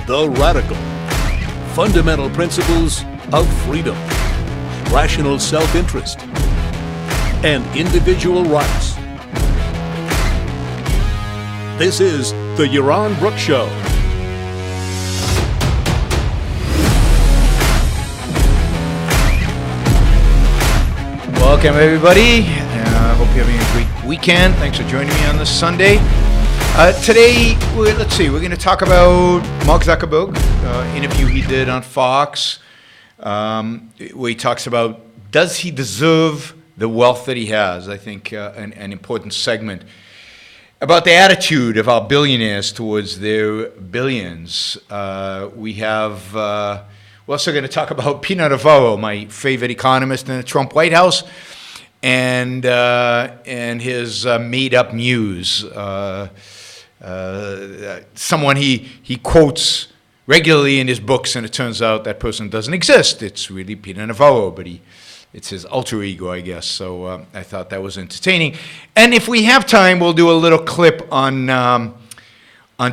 The Radical. Fundamental principles of freedom, rational self-interest, and individual rights. This is the Yaron Brook Show. Welcome, everybody. I hope you're having a great weekend. Thanks for joining me on this Sunday. Today, we're going to talk about Mark Zuckerberg, interview he did on Fox, where he talks about, does he deserve the wealth that he has? I think an important segment about the attitude of our billionaires towards their billions. We're also going to talk about Peter Navarro, my favorite economist in the Trump White House, and his made-up Muse. Someone he quotes regularly in his books, and it turns out that person doesn't exist. It's really Peter Navarro, but it's his alter ego, I guess. So I thought that was entertaining. And if we have time, we'll do a little clip on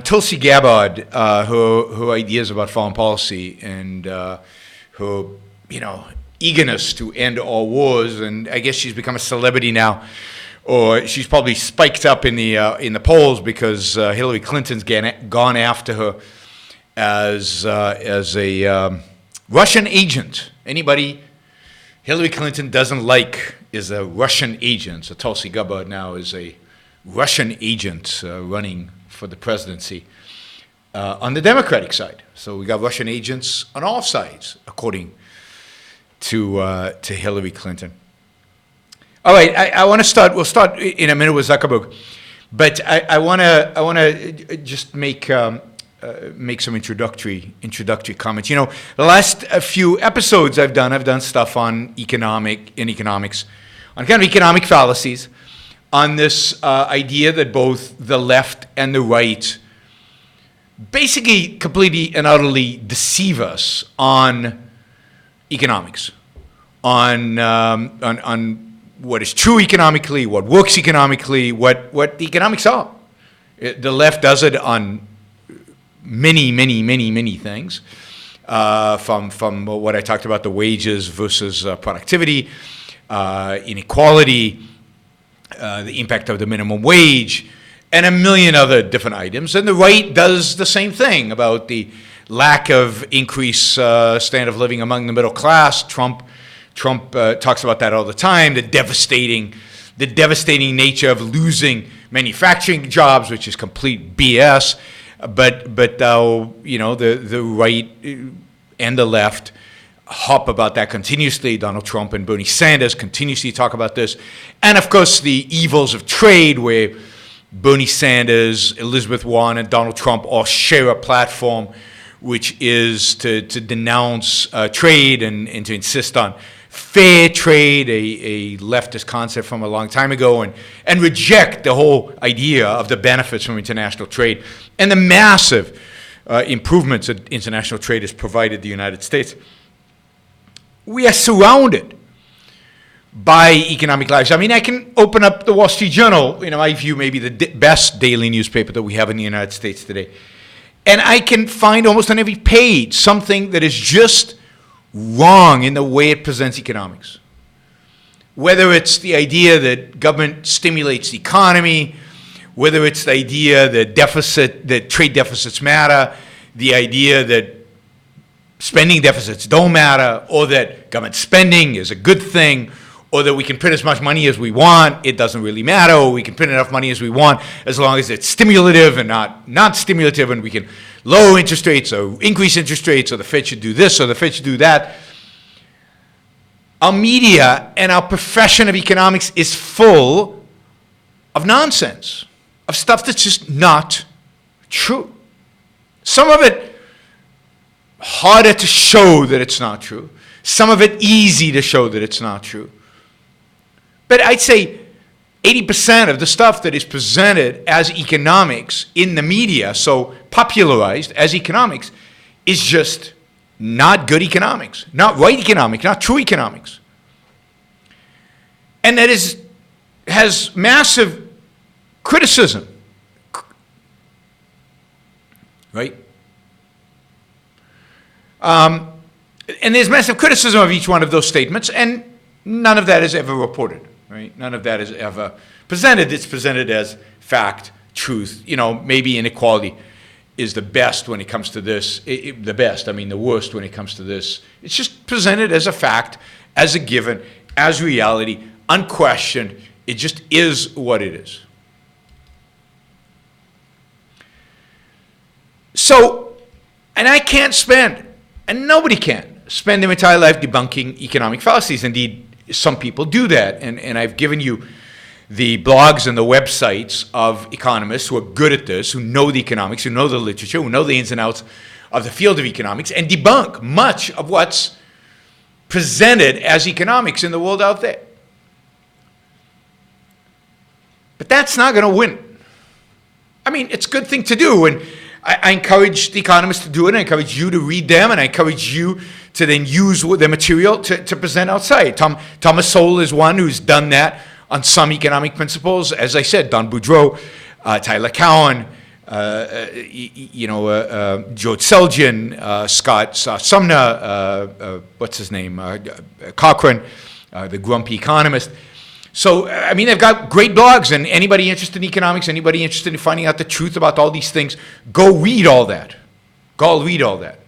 Tulsi Gabbard, her ideas about foreign policy and her eagerness to end all wars. And I guess she's become a celebrity now. Or she's probably spiked up in the polls because Hillary Clinton's gone after her as a Russian agent. Anybody Hillary Clinton doesn't like is a Russian agent. So Tulsi Gabbard now is a Russian agent running for the presidency on the Democratic side. So we got Russian agents on all sides, according to Hillary Clinton. All right, I want to start. We'll start in a minute with Zuckerberg, but I want to just make some introductory comments. You know, the last few episodes I've done stuff on economics, on kind of economic fallacies, on this idea that both the left and the right basically completely and utterly deceive us on economics, on what is true economically, what works economically, what the economics are. The left does it on many things, from what I talked about, the wages versus productivity, inequality, the impact of the minimum wage, and a million other different items. And the right does the same thing about the lack of increased standard of living among the middle class. Trump talks about that all the time, the devastating nature of losing manufacturing jobs, which is complete BS. But the right and the left hop about that continuously. Donald Trump and Bernie Sanders continuously talk about this. And of course, the evils of trade, where Bernie Sanders, Elizabeth Warren, and Donald Trump all share a platform, which is to denounce trade and to insist on fair trade, a leftist concept from a long time ago, and reject the whole idea of the benefits from international trade and the massive improvements that international trade has provided the United States. We are surrounded by economic lives. I mean, I can open up the Wall Street Journal, in my view, maybe the best daily newspaper that we have in the United States today, and I can find almost on every page something that is just wrong in the way it presents economics. Whether it's the idea that government stimulates the economy, whether it's the idea that trade deficits matter, the idea that spending deficits don't matter, or that government spending is a good thing, or that we can print as much money as we want, it doesn't really matter, or we can print enough money as we want as long as it's stimulative and not stimulative, and we can lower interest rates or increase interest rates, or the Fed should do this or the Fed should do that. Our media and our profession of economics is full of nonsense, of stuff that's just not true. Some of it harder to show that it's not true. Some of it easy to show that it's not true. But I'd say 80% of the stuff that is presented as economics in the media, so popularized as economics, is just not good economics, not right economics, not true economics. And that has massive criticism, right? And there's massive criticism of each one of those statements, and none of that is ever reported, right? None of that is ever presented. It's presented as fact, truth. Maybe inequality is the best when it comes to this. The worst when it comes to this. It's just presented as a fact, as a given, as reality, unquestioned. It just is what it is. So, and I can't spend, and nobody can, spend their entire life debunking economic fallacies. Indeed, some people do that, and I've given you the blogs and the websites of economists who are good at this, who know the economics, who know the literature, who know the ins and outs of the field of economics, and debunk much of what's presented as economics in the world out there. But that's not going to win. It's a good thing to do, and I encourage the economists to do it. I encourage you to read them, and I encourage you to then use the material to present outside. Thomas Sowell is one who's done that on some economic principles. As I said, Don Boudreaux, Tyler Cowen, George Selgin, Scott Sumner, what's his name, Cochran, the grumpy economist. So, they've got great blogs, and anybody interested in economics, anybody interested in finding out the truth about all these things, go read all that. Go read all that.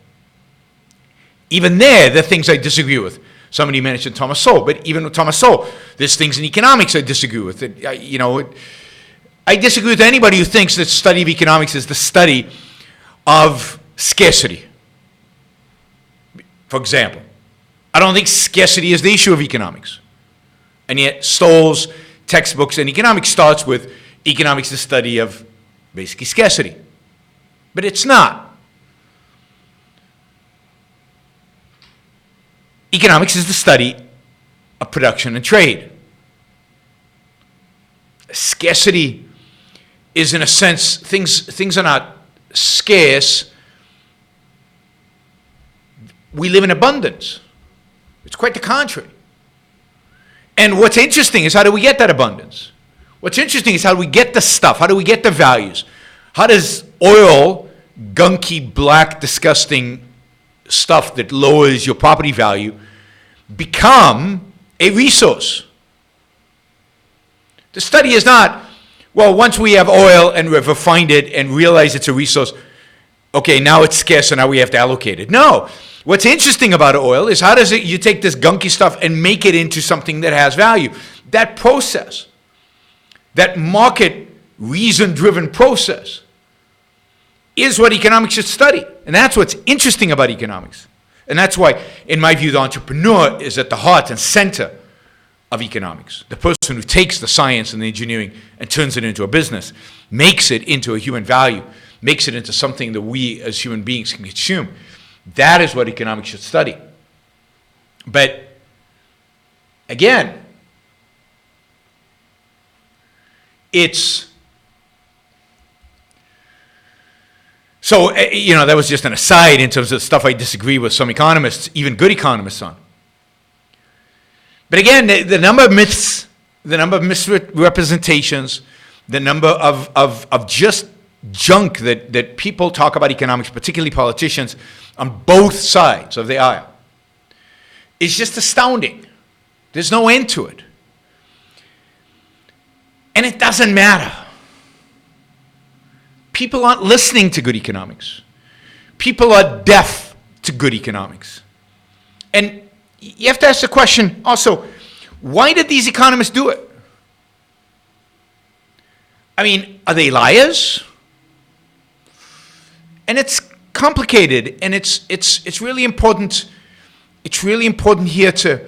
Even there are things I disagree with. Somebody mentioned Thomas Sowell, but even with Thomas Sowell, there's things in economics I disagree with. I disagree with anybody who thinks that study of economics is the study of scarcity. For example, I don't think scarcity is the issue of economics. And yet Stoll's textbooks in economics starts with economics, the study of basically scarcity. But it's not. Economics is the study of production and trade. Scarcity is, in a sense, things are not scarce. We live in abundance. It's quite the contrary. And what's interesting is, how do we get that abundance? What's interesting is, how do we get the stuff? How do we get the values? How does oil, gunky, black, disgusting stuff that lowers your property value, become a resource? The study is not, well, once we have oil and we've refined it and realize it's a resource, okay, now it's scarce, so now we have to allocate it. No. What's interesting about oil is, how does you take this gunky stuff and make it into something that has value? That process, that market reason-driven process, is what economics should study. And that's what's interesting about economics. And that's why, in my view, the entrepreneur is at the heart and center of economics. The person who takes the science and the engineering and turns it into a business, makes it into a human value, makes it into something that we as human beings can consume. That is what economics should study. But again, it's so, that was just an aside in terms of stuff I disagree with some economists, even good economists, on. But again, the number of myths, the number of misrepresentations, the number of just junk that people talk about economics, particularly politicians, on both sides of the aisle, is just astounding. There's no end to it. And it doesn't matter. People aren't listening to good economics. People are deaf to good economics. And you have to ask the question also, why did these economists do it? Are they liars? And it's complicated, and it's really important. It's really important here to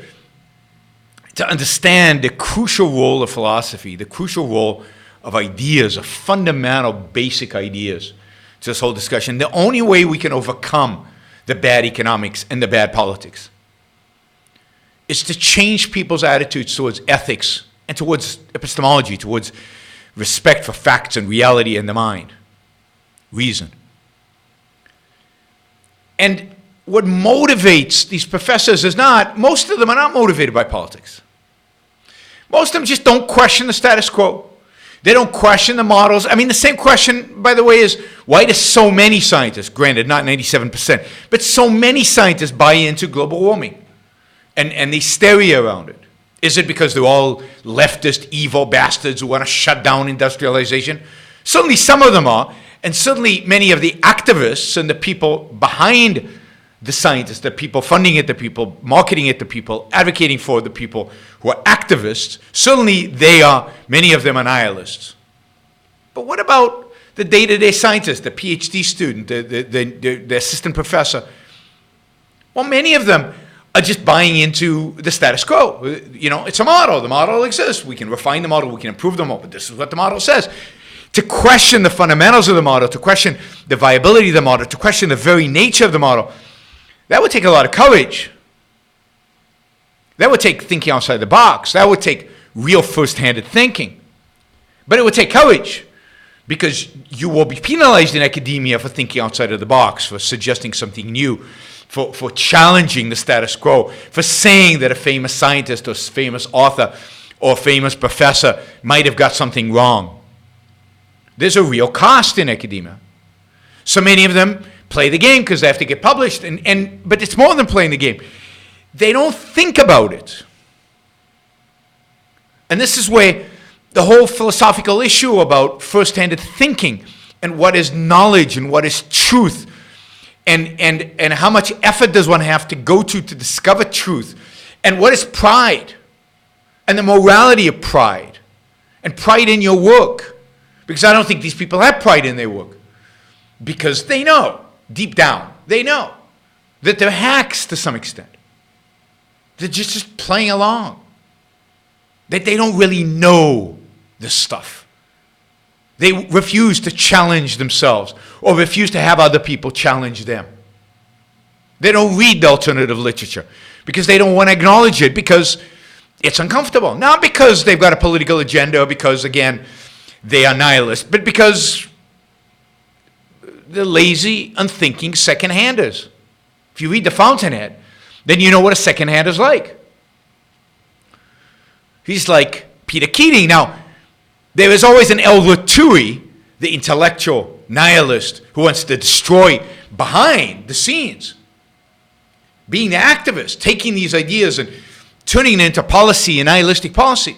understand the crucial role of philosophy, the crucial role of ideas, of fundamental, basic ideas to this whole discussion. The only way we can overcome the bad economics and the bad politics is to change people's attitudes towards ethics and towards epistemology, towards respect for facts and reality and the mind, reason. And what motivates these professors is not, most of them are not motivated by politics. Most of them just don't question the status quo. They don't question the models. I mean, the same question, by the way, is why do so many scientists, granted not 97%, but so many scientists buy into global warming and the hysteria around it? Is it because they're all leftist, evil bastards who want to shut down industrialization? Certainly some of them are, and certainly many of the activists and the people behind the scientists, the people funding it, the people marketing it, the people advocating for the people who are activists, certainly many of them are nihilists. But what about the day-to-day scientist, the PhD student, the assistant professor? Well, many of them are just buying into the status quo. It's a model. The model exists. We can refine the model. We can improve the model. But this is what the model says. To question the fundamentals of the model, to question the viability of the model, to question the very nature of the model, that would take a lot of courage. That would take thinking outside the box. That would take real first-handed thinking. But it would take courage, because you will be penalized in academia for thinking outside of the box, for suggesting something new, for challenging the status quo, for saying that a famous scientist or famous author or famous professor might have got something wrong. There's a real cost in academia. So many of them play the game because they have to get published, but it's more than playing the game. They don't think about it. And this is where the whole philosophical issue about first-handed thinking and what is knowledge and what is truth and how much effort does one have to go to discover truth, and what is pride and the morality of pride and pride in your work. Because I don't think these people have pride in their work, because they know, deep down, they know that they're hacks to some extent. They're just playing along. That they don't really know this stuff. They refuse to challenge themselves or refuse to have other people challenge them. They don't read the alternative literature because they don't want to acknowledge it, because it's uncomfortable. Not because they've got a political agenda or because, again, they are nihilists, but because they're lazy, unthinking second-handers. If you read The Fountainhead, then you know what a second-hander's like. He's like Peter Keating. Now, there is always an Elwood Toohey, the intellectual nihilist who wants to destroy behind the scenes, being the activist, taking these ideas and turning it into policy and nihilistic policy.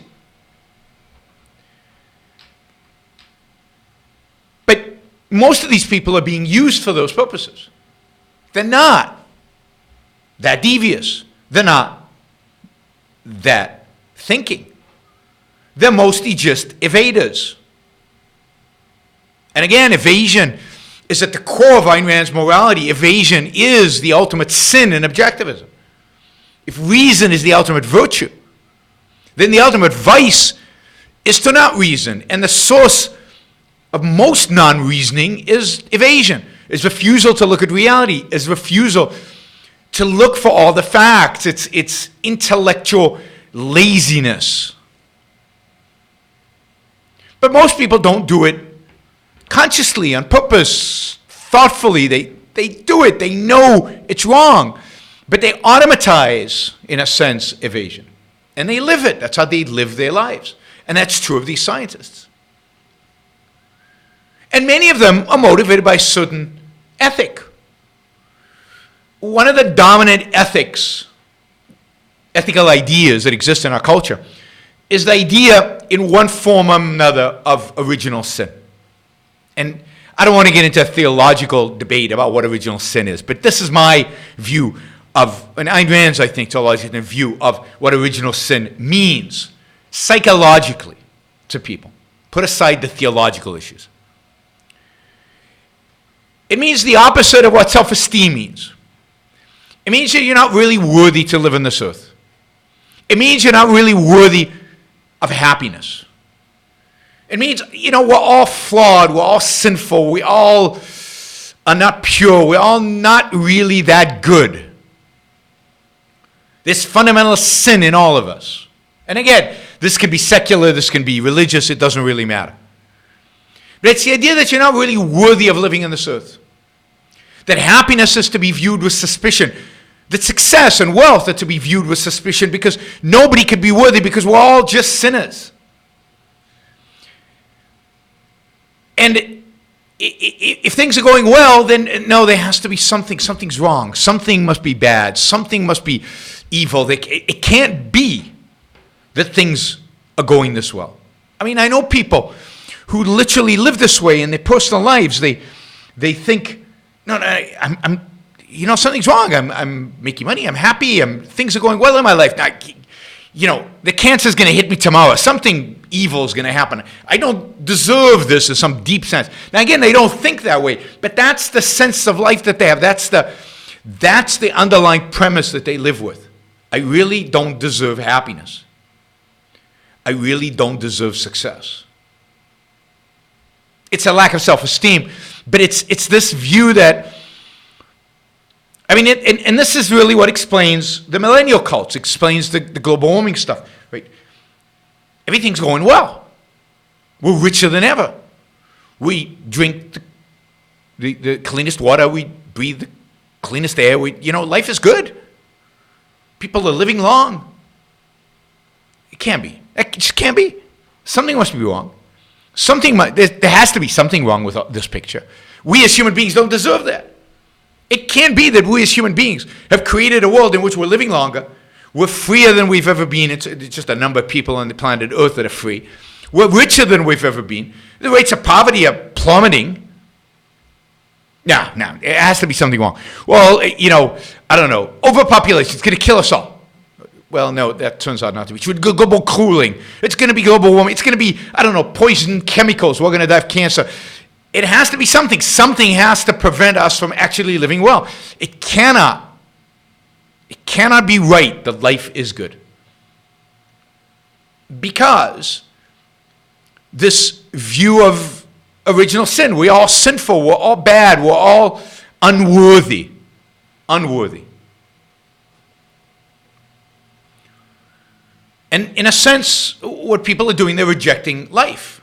But most of these people are being used for those purposes. They're not that devious. They're not that thinking. They're mostly just evaders. And again, evasion is at the core of Ayn Rand's morality. Evasion is the ultimate sin in objectivism. If reason is the ultimate virtue, then the ultimate vice is to not reason. And the source of most non-reasoning is evasion, is refusal to look at reality, is refusal to look for all the facts. It's intellectual laziness. But most people don't do it consciously, on purpose, thoughtfully. They do it. They know it's wrong. But they automatize, in a sense, evasion. And they live it. That's how they live their lives. And that's true of these scientists. And many of them are motivated by a certain ethic. One of the dominant ethical ideas that exist in our culture is the idea, in one form or another, of original sin. And I don't want to get into a theological debate about what original sin is, but this is my view of, and Ayn Rand's, I think, theological view of what original sin means psychologically to people. Put aside the theological issues. It means the opposite of what self-esteem means. It means that you're not really worthy to live on this earth. It means you're not really worthy of happiness. It means, we're all flawed, we're all sinful, we all are not pure, we're all not really that good. There's fundamental sin in all of us. And again, this can be secular, this can be religious, it doesn't really matter. But it's the idea that you're not really worthy of living on this earth. That happiness is to be viewed with suspicion. That success and wealth are to be viewed with suspicion, because nobody could be worthy, because we're all just sinners. And if things are going well, then no, there has to be something. Something's wrong. Something must be bad. Something must be evil. It can't be that things are going this well. I mean, I know people who literally live this way in their personal lives. They think, no, I'm something's wrong. I'm making money. I'm happy. Things are going well in my life. Now, the cancer's going to hit me tomorrow. Something evil is going to happen. I don't deserve this in some deep sense. Now, again, they don't think that way, but that's the sense of life that they have. That's the underlying premise that they live with. I really don't deserve happiness. I really don't deserve success. It's a lack of self-esteem, but it's this view that, I mean, and this is really what explains the millennial cults, explains the global warming stuff, right? Everything's going well. We're richer than ever. We drink the cleanest water. We breathe the cleanest air. Life is good. People are living long. It can't be. It just can't be. Something must be wrong. There has to be something wrong with this picture. We as human beings don't deserve that. It can't be that we as human beings have created a world in which we're living longer. We're freer than we've ever been. It's just a number of people on the planet Earth that are free. We're richer than we've ever been. The rates of poverty are plummeting. No, it has to be something wrong. Well, I don't know. Overpopulation is going to kill us all. Well, no, that turns out not to be true. Global cooling. It's going to be global warming. It's going to be, poison chemicals. We're going to die of cancer. It has to be something. Something has to prevent us from actually living well. It cannot be right that life is good. Because this view of original sin, we're all sinful, we're all bad, we're all unworthy. Unworthy. And in a sense, what people are doing, they're rejecting life.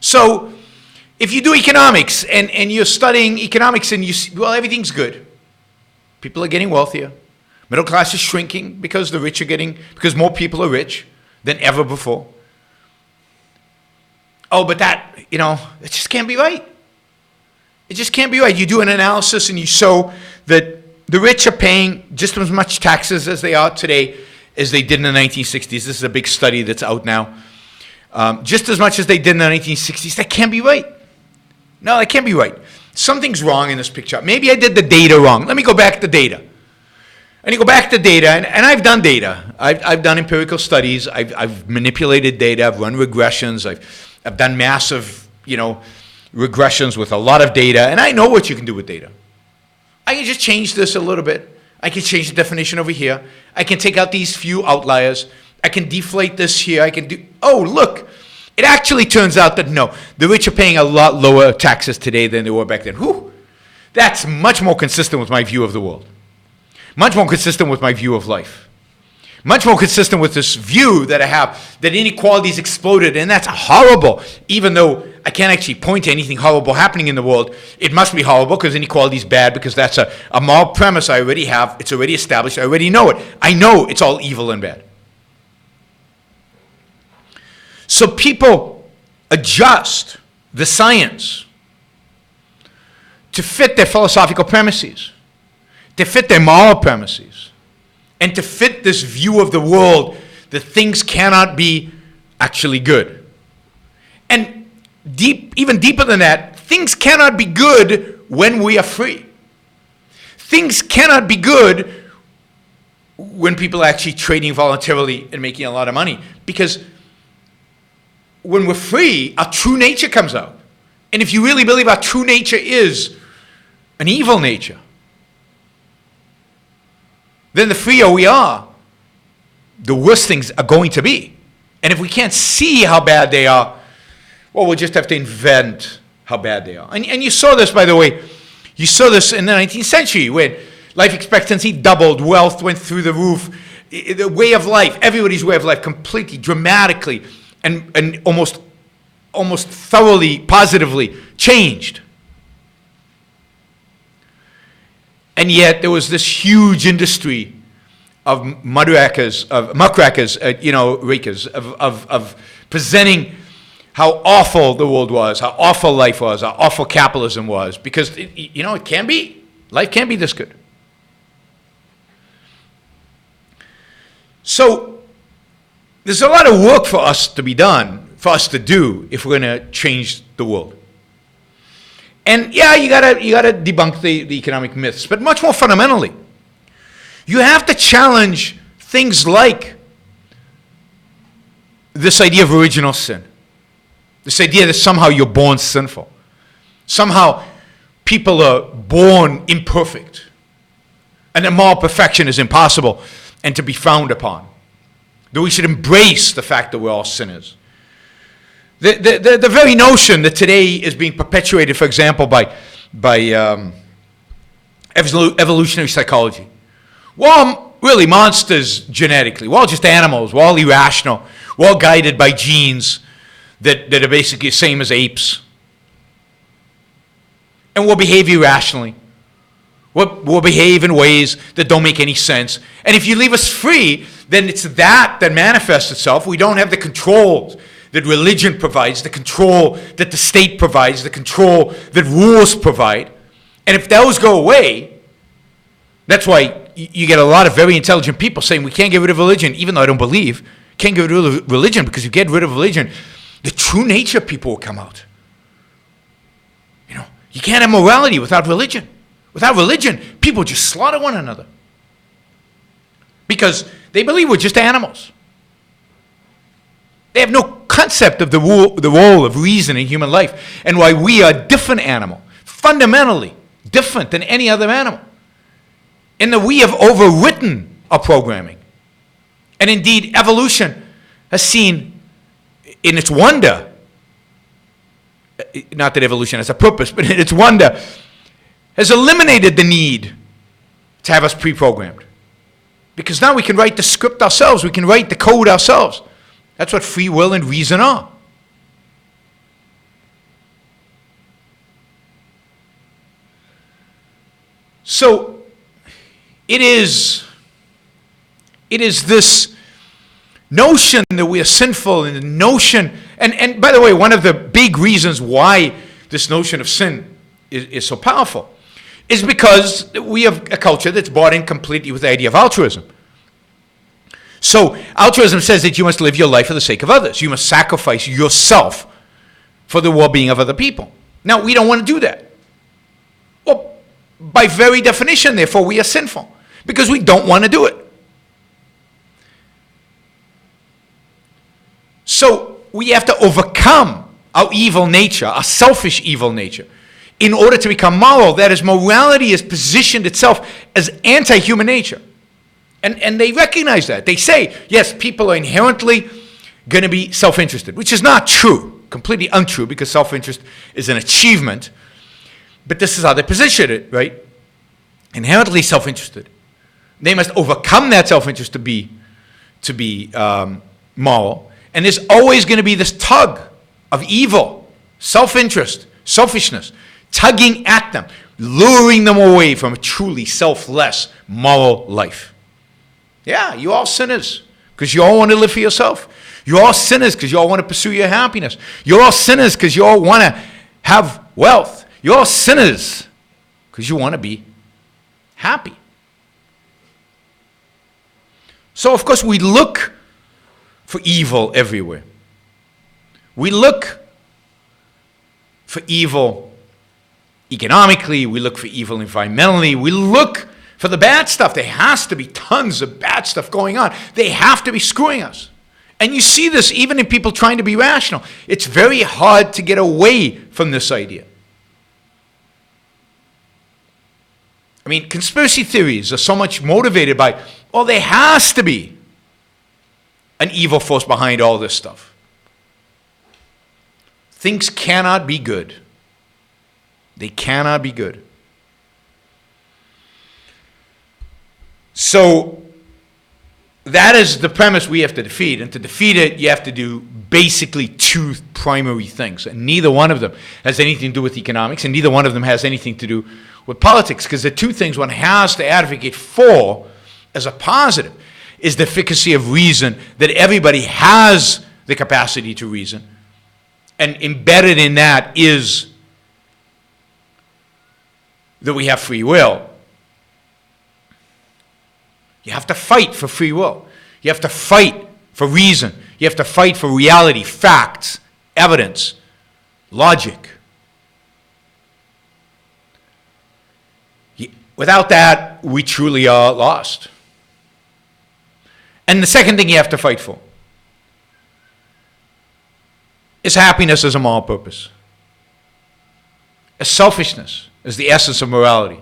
So, if you do economics and you're studying economics and you see, well, everything's good. People are getting wealthier. Middle class is shrinking because because more people are rich than ever before. Oh, but that, it just can't be right. It just can't be right. You do an analysis and you show that the rich are paying just as much taxes as they are today as they did in the 1960s. This is a big study that's out now. Just as much as they did in the 1960s. That can't be right. No, that can't be right. Something's wrong in this picture. Maybe I did the data wrong. Let me go back to data. And you go back to data, and I've done data. I've done empirical studies. I've manipulated data. I've run regressions. I've done massive, regressions with a lot of data, and I know what you can do with data. I can just change this a little bit. I can change the definition over here. I can take out these few outliers. I can deflate this here. Oh, look. It actually turns out that no, the rich are paying a lot lower taxes today than they were back then. Whew. That's much more consistent with my view of the world. Much more consistent with my view of life. Much more consistent with this view that I have that inequality's exploded, and that's horrible. Even though I can't actually point to anything horrible happening in the world, it must be horrible because inequality is bad, because that's a moral premise I already have. It's already established. I already know it. I know it's all evil and bad. So people adjust the science to fit their philosophical premises, to fit their moral premises, and to fit this view of the world that things cannot be actually good. And even deeper than that, things cannot be good when we are free. Things cannot be good when people are actually trading voluntarily and making a lot of money, because when we're free, our true nature comes out. And if you really believe our true nature is an evil nature, then the freer we are, the worse things are going to be. And if we can't see how bad they are, well, we'll just have to invent how bad they are. And you saw this, by the way, you saw this in the 19th century when life expectancy doubled, wealth went through the roof, the way of life, everybody's way of life completely, dramatically, and almost thoroughly, positively changed. And yet there was this huge industry of muckrakers, rakers, of presenting how awful the world was, how awful life was, how awful capitalism was, because, it can be. Life can be this good. So there's a lot of work for us to be done, for us to do, if we're going to change the world. And yeah, you gotta debunk the economic myths, but much more fundamentally, you have to challenge things like this idea of original sin. This idea that somehow you're born sinful. Somehow people are born imperfect. And that moral perfection is impossible and to be frowned upon. That we should embrace the fact that we're all sinners. The very notion that today is being perpetuated, for example, by evolutionary psychology. We're all really monsters genetically. We're all just animals. We're all irrational. We're all guided by genes that are basically the same as apes. And we'll behave irrationally. We'll behave in ways that don't make any sense. And if you leave us free, then it's that manifests itself. We don't have the controls that religion provides, the control that the state provides, the control that rules provide. And if those go away, that's why you get a lot of very intelligent people saying we can't get rid of religion, even though I don't believe. Can't get rid of religion because you get rid of religion, the true nature of people will come out. You can't have morality without religion. Without religion, people just slaughter one another. Because they believe we're just animals. They have no concept of the role of reason in human life and why we are a different animal, fundamentally different than any other animal. And that we have overwritten our programming. And indeed, evolution has seen in its wonder, not that evolution has a purpose, but in its wonder, has eliminated the need to have us pre-programmed. Because now we can write the script ourselves, we can write the code ourselves. That's what free will and reason are. So, it is this notion that we are sinful, and the notion, and by the way, one of the big reasons why this notion of sin is so powerful is because we have a culture that's bought in completely with the idea of altruism. So altruism says that you must live your life for the sake of others. You must sacrifice yourself for the well-being of other people. Now, we don't want to do that. Well, by very definition, therefore, we are sinful because we don't want to do it. So we have to overcome our evil nature, our selfish evil nature, in order to become moral. That is, morality has positioned itself as anti-human nature. And they recognize that. They say, yes, people are inherently going to be self-interested, which is not true, completely untrue, because self-interest is an achievement. But this is how they position it, right? Inherently self-interested. They must overcome that self-interest to be moral. And there's always going to be this tug of evil, self-interest, selfishness, tugging at them, luring them away from a truly selfless moral life. Yeah, you're all sinners because you all want to live for yourself. You're all sinners because you all want to pursue your happiness. You're all sinners because you all want to have wealth. You're all sinners because you want to be happy. So, of course, we look for evil everywhere. We look for evil economically. We look for evil environmentally. We look for the bad stuff. There has to be tons of bad stuff going on. They have to be screwing us. And you see this even in people trying to be rational. It's very hard to get away from this idea. I mean, conspiracy theories are so much motivated by, well, there has to be an evil force behind all this stuff. Things cannot be good. They cannot be good. So that is the premise we have to defeat. And to defeat it, you have to do basically two primary things. And neither one of them has anything to do with economics, and neither one of them has anything to do with politics. Because the two things one has to advocate for as a positive is the efficacy of reason, that everybody has the capacity to reason, And embedded in that is that we have free will. You have to fight for free will. You have to fight for reason. You have to fight for reality, facts, evidence, logic. Without that, we truly are lost. And the second thing you have to fight for is happiness as a moral purpose. As selfishness as the essence of morality.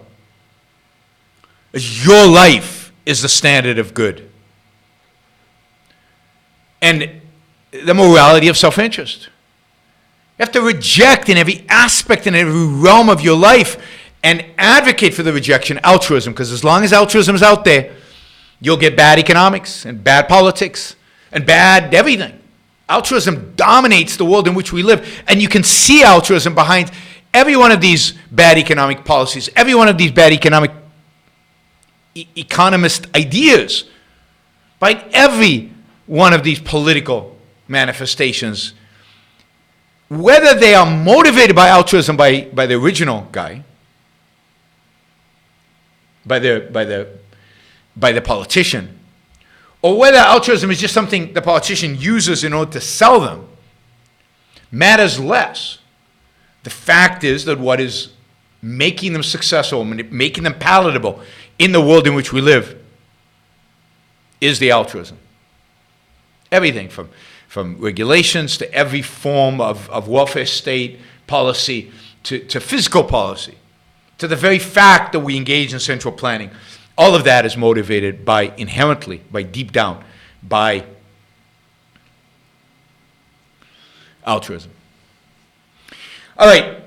As your life is the standard of good. And the morality of self-interest. You have to reject in every aspect and every realm of your life and advocate for the rejection of altruism, because as long as altruism is out there, you'll get bad economics and bad politics and bad everything. Altruism dominates the world in which we live, and you can see altruism behind every one of these bad economic policies, every one of these bad economic economist ideas, behind every one of these political manifestations, whether they are motivated by altruism by the original guy, by the politician, or whether altruism is just something the politician uses in order to sell them, matters less. The fact is that what is making them successful, making them palatable in the world in which we live, is the altruism. Everything from regulations to every form of welfare state policy to physical policy, to the very fact that we engage in central planning. All of that is motivated by inherently, by deep down, by altruism. All right.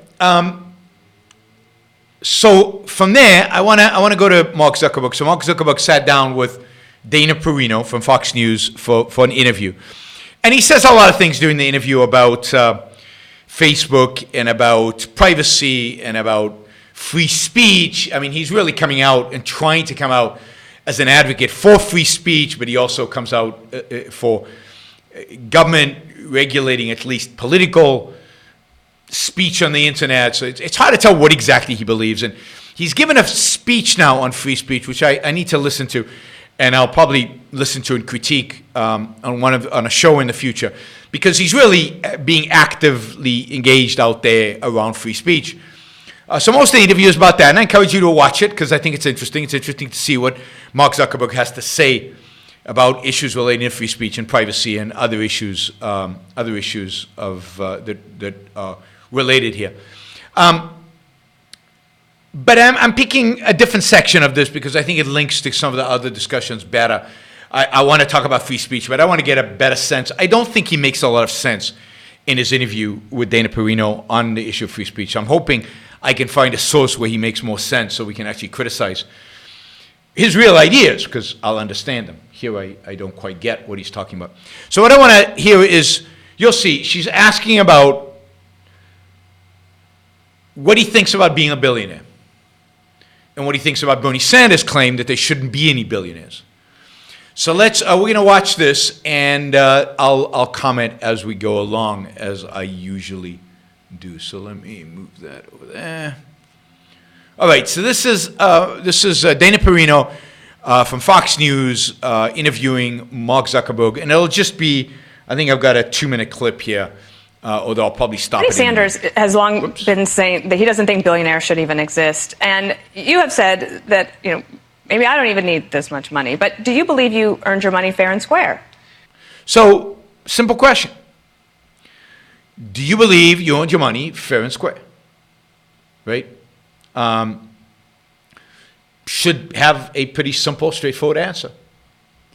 So from there, I want to go to Mark Zuckerberg. So Mark Zuckerberg sat down with Dana Perino from Fox News for an interview. And he says a lot of things during the interview about Facebook and about privacy and about free speech. I mean, he's really coming out and trying to come out as an advocate for free speech, but he also comes out for government regulating at least political speech on the internet. So it's hard to tell what exactly he believes. And he's given a speech now on free speech, which I need to listen to, and I'll probably listen to and critique on a show in the future, because he's really being actively engaged out there around free speech. So most of the interview is about that, and I encourage you to watch it because I think it's interesting. It's interesting to see what Mark Zuckerberg has to say about issues relating to free speech and privacy and other issues of that are related here. But I'm picking a different section of this because I think it links to some of the other discussions better. I want to talk about free speech, but I want to get a better sense. I don't think he makes a lot of sense in his interview with Dana Perino on the issue of free speech. I'm hoping I can find a source where he makes more sense so we can actually criticize his real ideas, because I'll understand them. Here I don't quite get what he's talking about. So what I want to hear is, you'll see, she's asking about what he thinks about being a billionaire and what he thinks about Bernie Sanders' claim that there shouldn't be any billionaires. So we're going to watch this, and I'll comment as we go along, as I usually do. So let me move that over there. All right, so this is Dana Perino from Fox News interviewing Mark Zuckerberg, and it'll just be, I think I've got a 2-minute clip here, although I'll probably stop Bernie it. Sanders has long been saying that he doesn't think billionaires should even exist, and you have said that, maybe I don't even need this much money, but do you believe you earned your money fair and square? So, simple question. Do you believe you earned your money fair and square? Right? Should have a pretty simple, straightforward answer.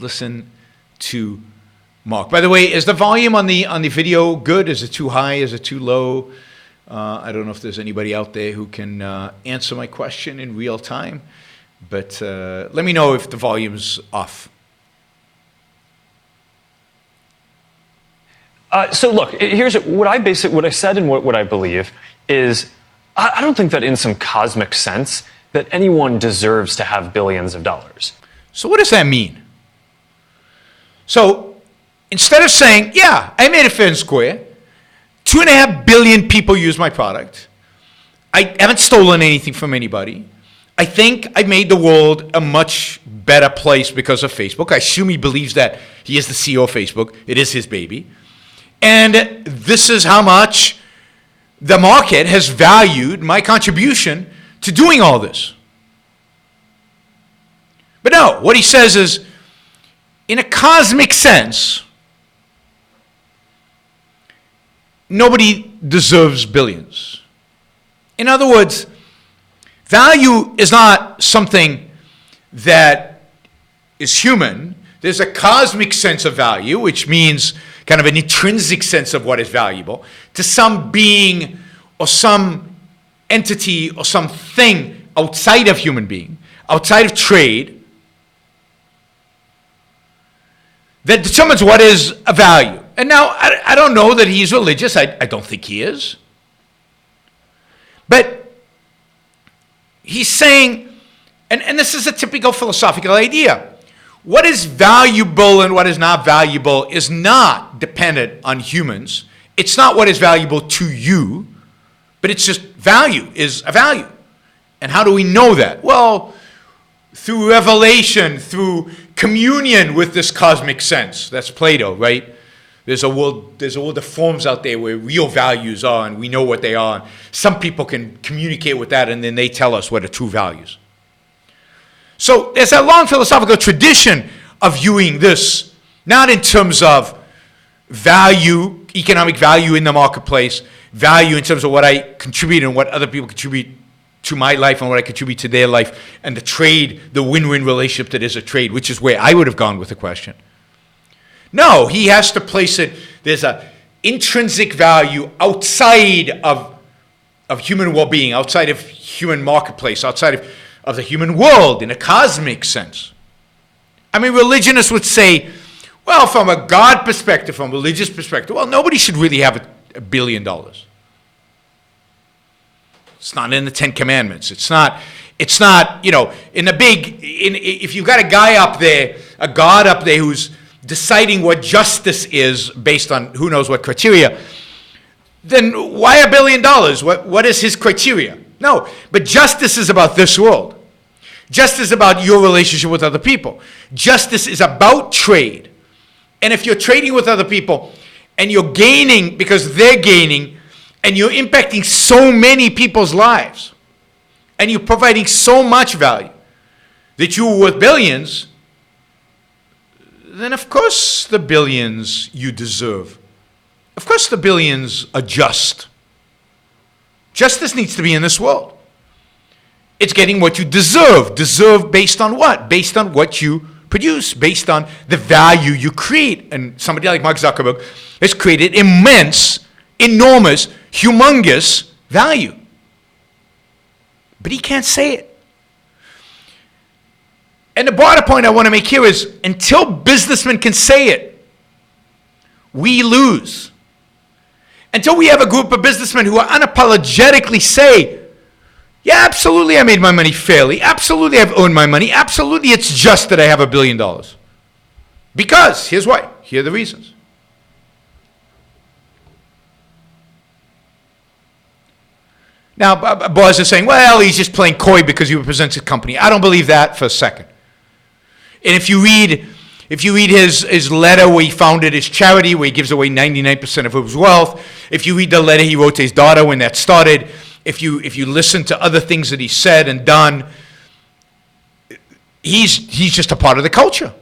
Listen to Mark. By the way, is the volume on the video good? Is it too high? Is it too low? I don't know if there's anybody out there who can answer my question in real time, but let me know if the volume's off. So look, here's what I said and what I believe is, I don't think that in some cosmic sense that anyone deserves to have billions of dollars. So what does that mean? So instead of saying, yeah, I made it fair and square, 2.5 billion people use my product. I haven't stolen anything from anybody. I think I made the world a much better place because of Facebook. I assume he believes that he is the CEO of Facebook. It is his baby. And this is how much the market has valued my contribution to doing all this. But no, what he says is, in a cosmic sense, nobody deserves billions. In other words, value is not something that is human. There's a cosmic sense of value, which means kind of an intrinsic sense of what is valuable to some being or some entity or something outside of human being, outside of trade, that determines what is a value. And now, I don't know that he's religious. I don't think he is. But he's saying, and this is a typical philosophical idea, what is valuable and what is not valuable is not dependent on humans. It's not what is valuable to you, but it's just value is a value. And how do we know that? Well, through revelation, through communion with this cosmic sense. That's Plato, right? There's a world of forms out there where real values are, and we know what they are. Some people can communicate with that, and then they tell us what are true values. So there's a long philosophical tradition of viewing this, not in terms of value, economic value in the marketplace, value in terms of what I contribute and what other people contribute to my life and what I contribute to their life, and the trade, the win-win relationship that is a trade, which is where I would have gone with the question. No, he has to place it, there's an intrinsic value outside of human well-being, outside of human marketplace, outside of the human world in a cosmic sense. I mean, religionists would say, well, from a God perspective, from a religious perspective, well, nobody should really have $1 billion. It's not in the Ten Commandments. It's not, you know, if you've got a guy up there, a God up there who's deciding what justice is based on who knows what criteria, then why $1 billion? What is his criteria? No, but justice is about this world. Justice is about your relationship with other people. Justice is about trade. And if you're trading with other people and you're gaining because they're gaining, and you're impacting so many people's lives, and you're providing so much value that you're worth billions, then of course the billions you deserve. Of course the billions are just. Justice needs to be in this world. It's getting what you deserve. Deserve based on what? Based on what you produce, based on the value you create. And somebody like Mark Zuckerberg has created immense, enormous, humongous value. But he can't say it. And the broader point I want to make here is, until businessmen can say it, we lose. Until we have a group of businessmen who unapologetically say, yeah, absolutely I made my money fairly. Absolutely I've earned my money. Absolutely it's just that I have $1 billion. Because, here's why. Here are the reasons. Now, Boaz is saying, well, he's just playing coy because he represents his company. I don't believe that for a second. And if you read his letter where he founded his charity, where he gives away 99% of his wealth, if you read the letter he wrote to his daughter when that started, if you listen to other things that he said and done, he's just a part of the culture.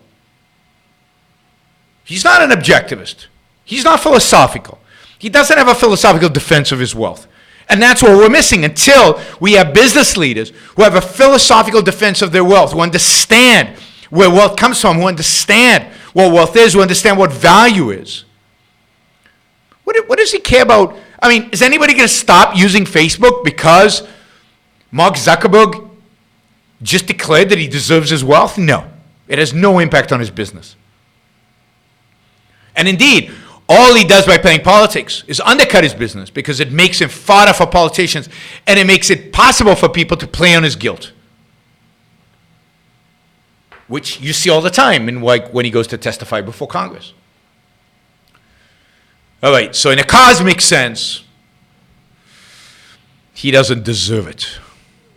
He's not an objectivist. He's not philosophical. He doesn't have a philosophical defense of his wealth. And that's what we're missing until we have business leaders who have a philosophical defense of their wealth, who understand where wealth comes from, who understand what wealth is, who understand what value is. What does he care about? I mean, is anybody going to stop using Facebook because Mark Zuckerberg just declared that he deserves his wealth? No. It has no impact on his business. And indeed, all he does by playing politics is undercut his business because it makes him fodder for politicians, and it makes it possible for people to play on his guilt, which you see all the time in when he goes to testify before Congress. All right, so in a cosmic sense, he doesn't deserve it.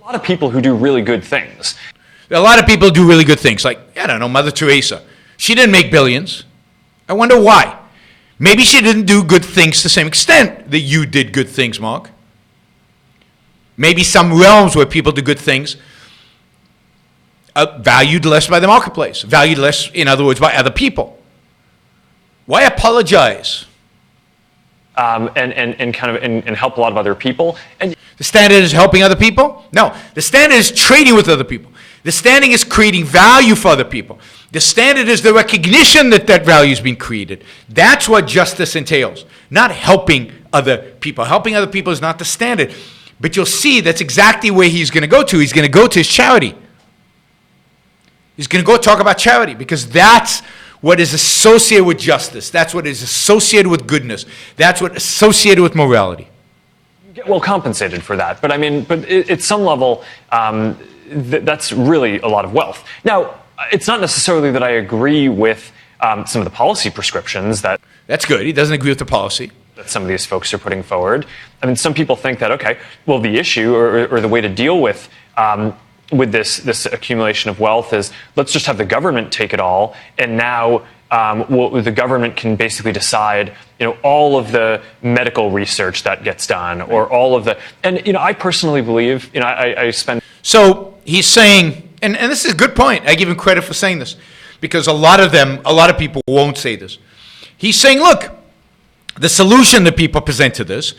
A lot of people who do really good things. A lot of people do really good things, like, I don't know, Mother Teresa. She didn't make billions. I wonder why. Maybe she didn't do good things to the same extent that you did good things, Mark. Maybe some realms where people do good things are valued less by the marketplace, valued less, in other words, by other people. Why apologize? And help a lot of other people. And the standard is helping other people? No. The standard is trading with other people. The standard is creating value for other people. The standard is the recognition that that value is being created. That's what justice entails, not helping other people. Helping other people is not the standard. But you'll see that's exactly where he's going to go to. He's going to go to his charity. He's going to go talk about charity because that's what is associated with justice. That's what is associated with goodness. That's what is associated with morality. You get well compensated for that. But I mean, at some level, that's really a lot of wealth. Now, it's not necessarily that I agree with some of the policy prescriptions that... That's good. He doesn't agree with the policy that some of these folks are putting forward. I mean, some people think that, okay, well, the issue or the way to deal with this accumulation of wealth is let's just have the government take it all, and now the government can basically decide, all of the medical research that gets done, or all of the, and I personally believe, I spend. So he's saying, and this is a good point. I give him credit for saying this, because a lot of people won't say this. He's saying, look, the solution that people present to this.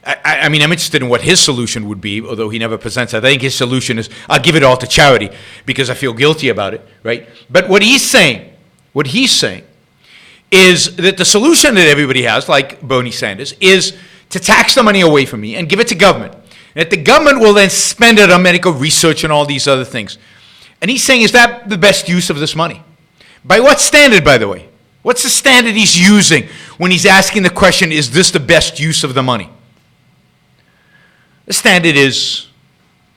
I mean, I'm interested in what his solution would be, although he never presents it. I think his solution is, I'll give it all to charity because I feel guilty about it, right? But what he's saying is that the solution that everybody has, like Bernie Sanders, is to tax the money away from me and give it to government. And that the government will then spend it on medical research and all these other things. And he's saying, is that the best use of this money? By what standard, by the way? What's the standard he's using when he's asking the question, is this the best use of the money? The standard is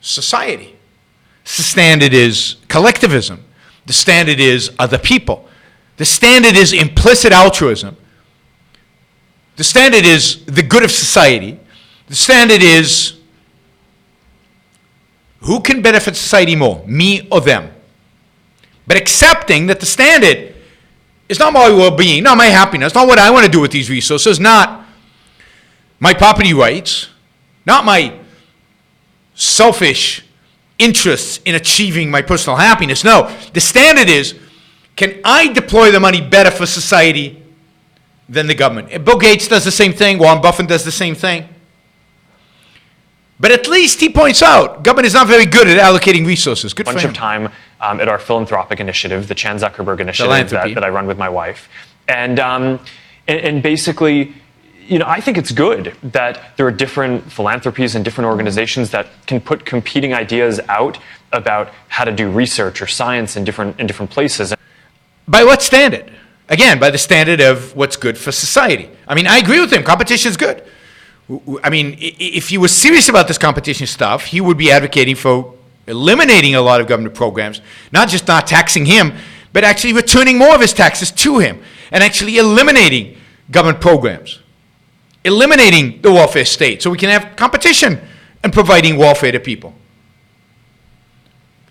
society. The standard is collectivism. The standard is other people. The standard is implicit altruism. The standard is the good of society. The standard is who can benefit society more, me or them? But accepting that the standard is not my well-being, not my happiness, not what I want to do with these resources, not my property rights, not my selfish interests in achieving my personal happiness. No, the standard is, can I deploy the money better for society than the government? And Bill Gates does the same thing. Warren Buffett does the same thing. But at least he points out, government is not very good at allocating resources. Good for him. A bunch of time at our philanthropic initiative, the Chan Zuckerberg initiative that I run with my wife. And basically, I think it's good that there are different philanthropies and different organizations that can put competing ideas out about how to do research or science in different places. By what standard? Again, by the standard of what's good for society. I mean, I agree with him. Competition is good. I mean, if he was serious about this competition stuff, he would be advocating for eliminating a lot of government programs, not just not taxing him, but actually returning more of his taxes to him and actually eliminating government programs, eliminating the welfare state so we can have competition and providing welfare to people.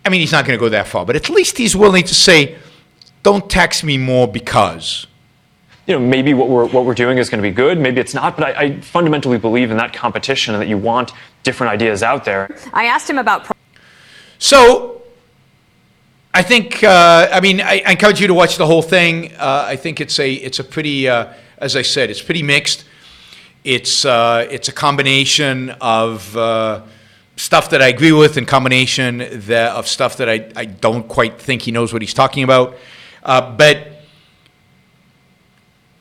I mean, he's not going to go that far, but at least he's willing to say, don't tax me more because. Maybe what we're doing is going to be good, maybe it's not, but I fundamentally believe in that competition and that you want different ideas out there. I asked him about... So, I think, I encourage you to watch the whole thing. I think it's a pretty, as I said, it's pretty mixed. It's a combination of stuff that I agree with and combination of stuff that I don't quite think he knows what he's talking about. But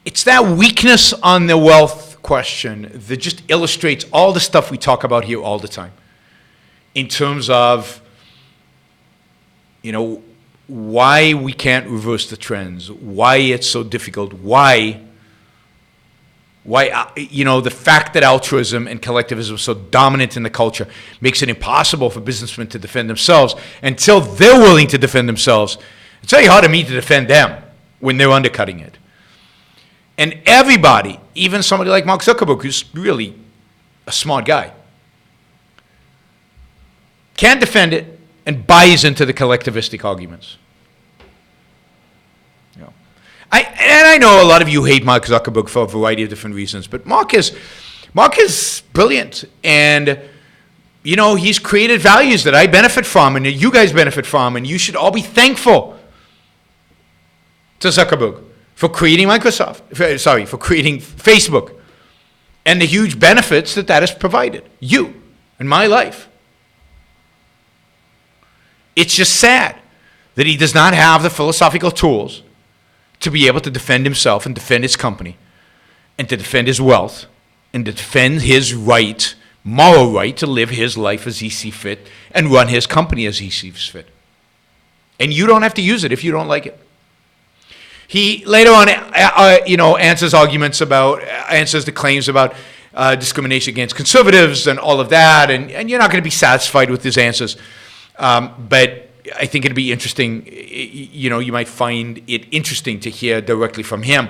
it's that weakness on the wealth question that just illustrates all the stuff we talk about here all the time in terms of, why we can't reverse the trends, why it's so difficult, why the fact that altruism and collectivism is so dominant in the culture makes it impossible for businessmen to defend themselves. Until they're willing to defend themselves, it's very hard for me to defend them when they're undercutting it. And everybody, even somebody like Mark Zuckerberg, who's really a smart guy, can't defend it and buys into the collectivistic arguments. You know. I know a lot of you hate Mark Zuckerberg for a variety of different reasons, but Mark is brilliant, and you know, he's created values that I benefit from and that you guys benefit from, and you should all be thankful to Zuckerberg for creating for creating Facebook and the huge benefits that has provided you and my life. It's just sad that he does not have the philosophical tools to be able to defend himself and defend his company and to defend his wealth and to defend his right, moral right, to live his life as he sees fit and run his company as he sees fit. And you don't have to use it if you don't like it. He later on, answers the claims about discrimination against conservatives and all of that, and you're not going to be satisfied with his answers. But I think it'd be interesting, you might find it interesting to hear directly from him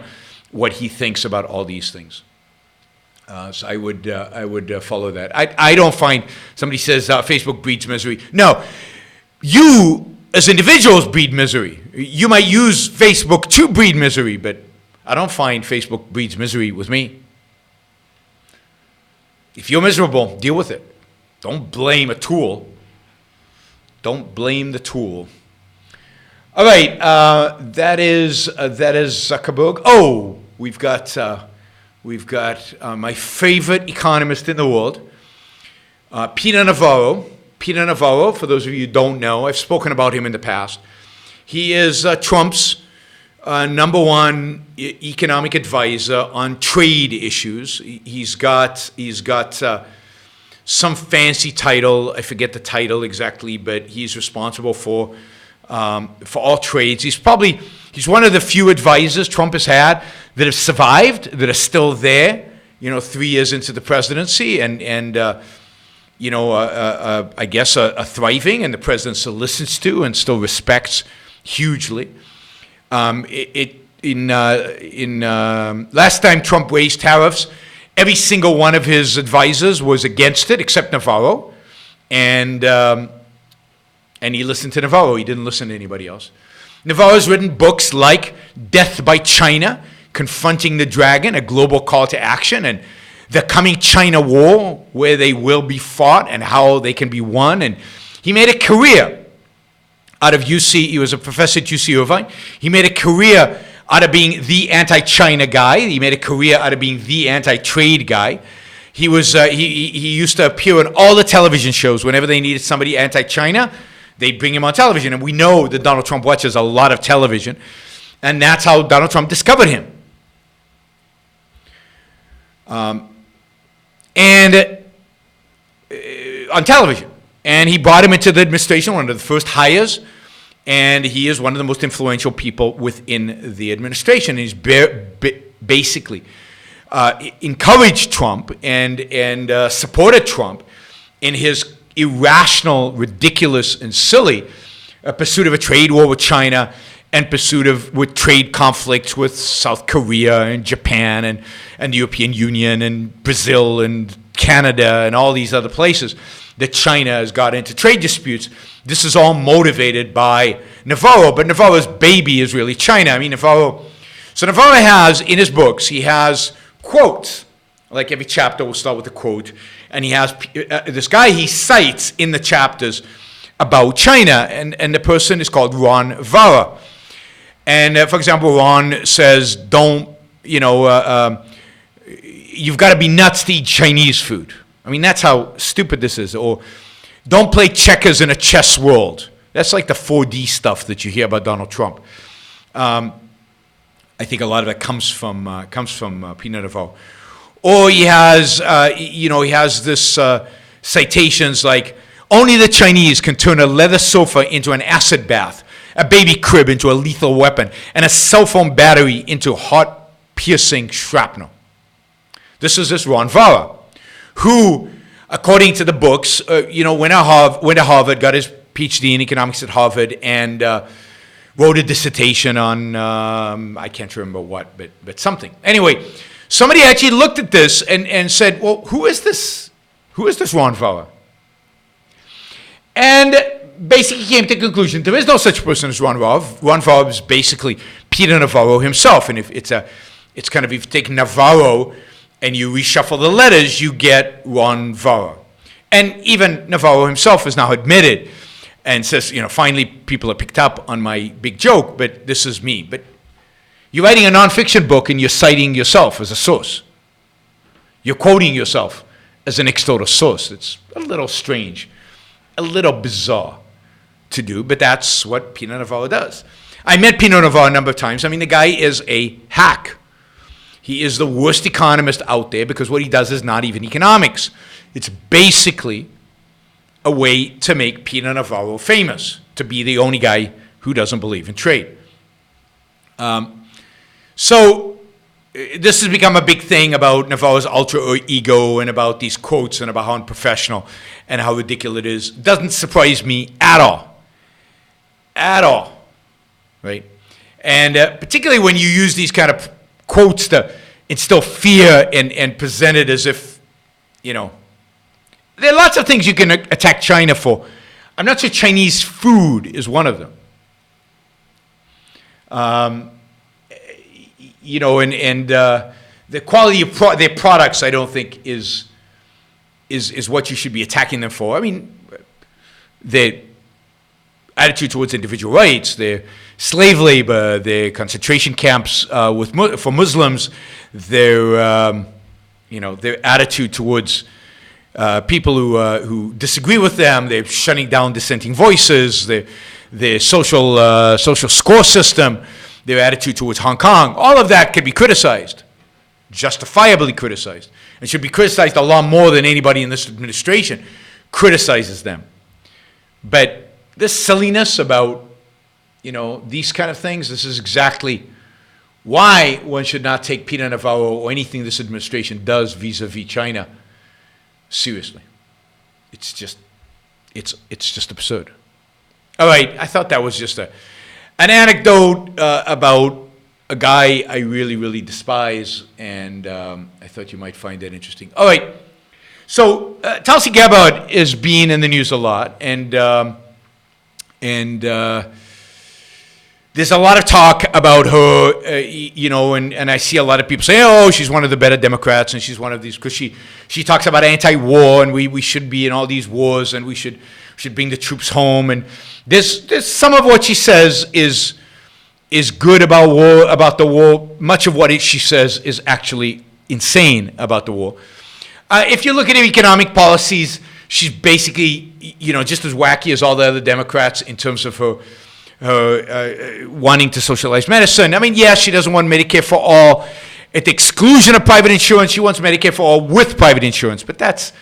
what he thinks about all these things. So I would follow that. I don't find, somebody says Facebook breeds misery. No, you as individuals breed misery. You might use Facebook to breed misery, but I don't find Facebook breeds misery with me. If you're miserable, deal with it. Don't blame a tool. Don't blame the tool. All right, that is Zuckerberg. Oh, we've got my favorite economist in the world, Peter Navarro. Peter Navarro, for those of you who don't know, I've spoken about him in the past. He is Trump's number one economic advisor on trade issues. He's got some fancy title. I forget the title exactly, but he's responsible for all trades. He's one of the few advisors Trump has had that have survived, that are still there, 3 years into the presidency, and I guess are thriving, and the president still listens to and still respects hugely. Last time Trump raised tariffs, every single one of his advisors was against it, except Navarro, and he listened to Navarro. He didn't listen to anybody else. Navarro's written books like Death by China, Confronting the Dragon, A Global Call to Action, and The Coming China War, Where They Will Be Fought and How They Can Be Won. And he made a career out of UC. He was a professor at UC Irvine. He made a career out of being the anti-China guy. He made a career out of being the anti-trade guy. He was he used to appear on all the television shows. Whenever they needed somebody anti-China, they'd bring him on television. And we know that Donald Trump watches a lot of television. And that's how Donald Trump discovered him. On television. And he brought him into the administration, one of the first hires, and he is one of the most influential people within the administration. He's basically encouraged Trump and supported Trump in his irrational, ridiculous, and silly pursuit of a trade war with China and with trade conflicts with South Korea and Japan and the European Union and Brazil and Canada and all these other places that China has got into trade disputes. This is all motivated by Navarro, but Navarro's baby is really China. I mean, Navarro has, in his books, he has quotes. Like every chapter will start with a quote. And he has this guy he cites in the chapters about China, and the person is called Ron Vara. And for example, Ron says, you've got to be nuts to eat Chinese food. I mean, that's how stupid this is. Or don't play checkers in a chess world. That's like the 4D stuff that you hear about Donald Trump. I think a lot of it comes from Peter Navarro. Or he has this citations like, only the Chinese can turn a leather sofa into an acid bath, a baby crib into a lethal weapon, and a cell phone battery into heart-piercing shrapnel. This is this Ron Vara, who, according to the books, went to Harvard, got his PhD in economics at Harvard, and wrote a dissertation on, I can't remember what, but something. Anyway, somebody actually looked at this and said, well, who is this? Who is this Ron Navarro? And basically came to the conclusion there is no such person as Ron Navarro. Ron Navarro is basically Peter Navarro himself. And if it's kind of, if you take Navarro and you reshuffle the letters, you get Ron Navarro. And even Navarro himself has now admitted and says, finally people have picked up on my big joke, but this is me. But you're writing a nonfiction book and you're citing yourself as a source. You're quoting yourself as an external source. It's a little strange, a little bizarre to do, but that's what Peter Navarro does. I met Peter Navarro a number of times. I mean, the guy is a hack. He is the worst economist out there because what he does is not even economics. It's basically a way to make Peter Navarro famous, to be the only guy who doesn't believe in trade. So this has become a big thing about Navarro's ultra ego and about these quotes and about how unprofessional and how ridiculous it is. It doesn't surprise me at all. At all. Right? And particularly when you use these kind of quotes to instill fear and present it as if, there are lots of things you can attack China for. I'm not sure Chinese food is one of them. The quality of their products, I don't think is what you should be attacking them for. I mean, their attitude towards individual rights, their slave labor, their concentration camps for Muslims, their attitude towards people who disagree with them, they're shutting down dissenting voices, their social score system, their attitude towards Hong Kong, all of that could be criticized, justifiably criticized, and should be criticized a lot more than anybody in this administration criticizes them. But this silliness about, these kind of things, this is exactly why one should not take Peter Navarro or anything this administration does vis-a-vis China seriously. It's just absurd. All right, I thought that was just an anecdote about a guy I really, really despise, and I thought you might find that interesting. All right, so Tulsi Gabbard is being in the news a lot, and there's a lot of talk about her, and I see a lot of people say, oh, she's one of the better Democrats, and she's one of these, because she talks about anti-war, and we should be in all these wars, and we should bring the troops home, and there's some of what she says is good about the war. Much of what she says is actually insane about the war. If you look at her economic policies, she's basically, just as wacky as all the other Democrats in terms of her wanting to socialize medicine. I mean, yes, she doesn't want Medicare for all at the exclusion of private insurance. She wants Medicare for all with private insurance, but that's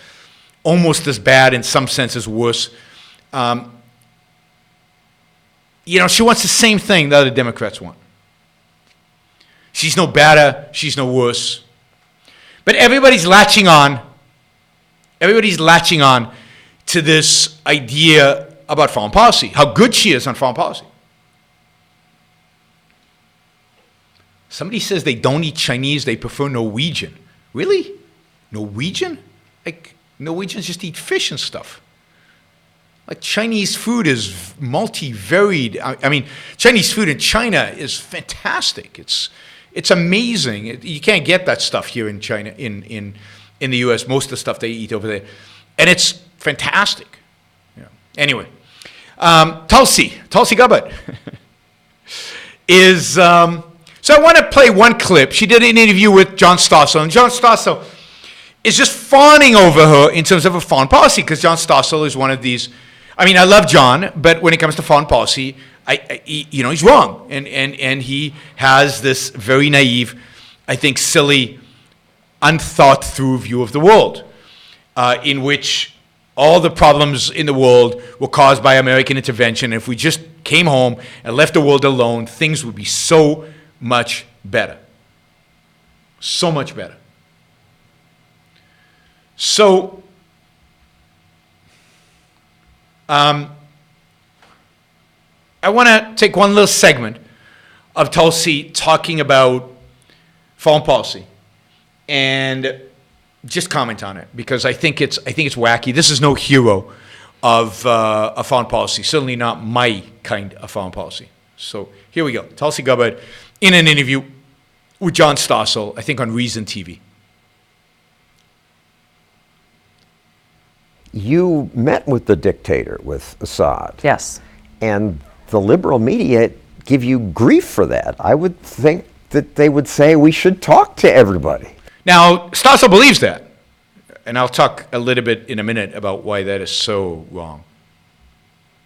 almost as bad, in some senses worse. She wants the same thing the other Democrats want. She's no better, she's no worse. But everybody's latching on to this idea about foreign policy, how good she is on foreign policy. Somebody says they don't eat Chinese, they prefer Norwegian. Really? Norwegian? Like, Norwegians just eat fish and stuff. Like, Chinese food is multi-varied. I mean, Chinese food in China is fantastic. It's amazing. You can't get that stuff here in China, in the U.S., most of the stuff they eat over there. And it's fantastic. Anyway, Tulsi Gabbard is, so I want to play one clip. She did an interview with John Stossel, and John Stossel is just fawning over her in terms of her foreign policy, because John Stossel is one of these, I mean, I love John, but when it comes to foreign policy, he's wrong, and he has this very naive, I think, silly, unthought through view of the world, in which all the problems in the world were caused by American intervention. If we just came home and left the world alone, things would be so much better. So much better. So, I want to take one little segment of Tulsi talking about foreign policy and just comment on it, because I think it's wacky. This is no hero of foreign policy, certainly not my kind of foreign policy. So here we go. Tulsi Gabbard in an interview with John Stossel, I think on Reason TV. You met with the dictator, with Assad. Yes. And the liberal media give you grief for that. I would think that they would say we should talk to everybody. Now, Stossel believes that. And I'll talk a little bit in a minute about why that is so wrong.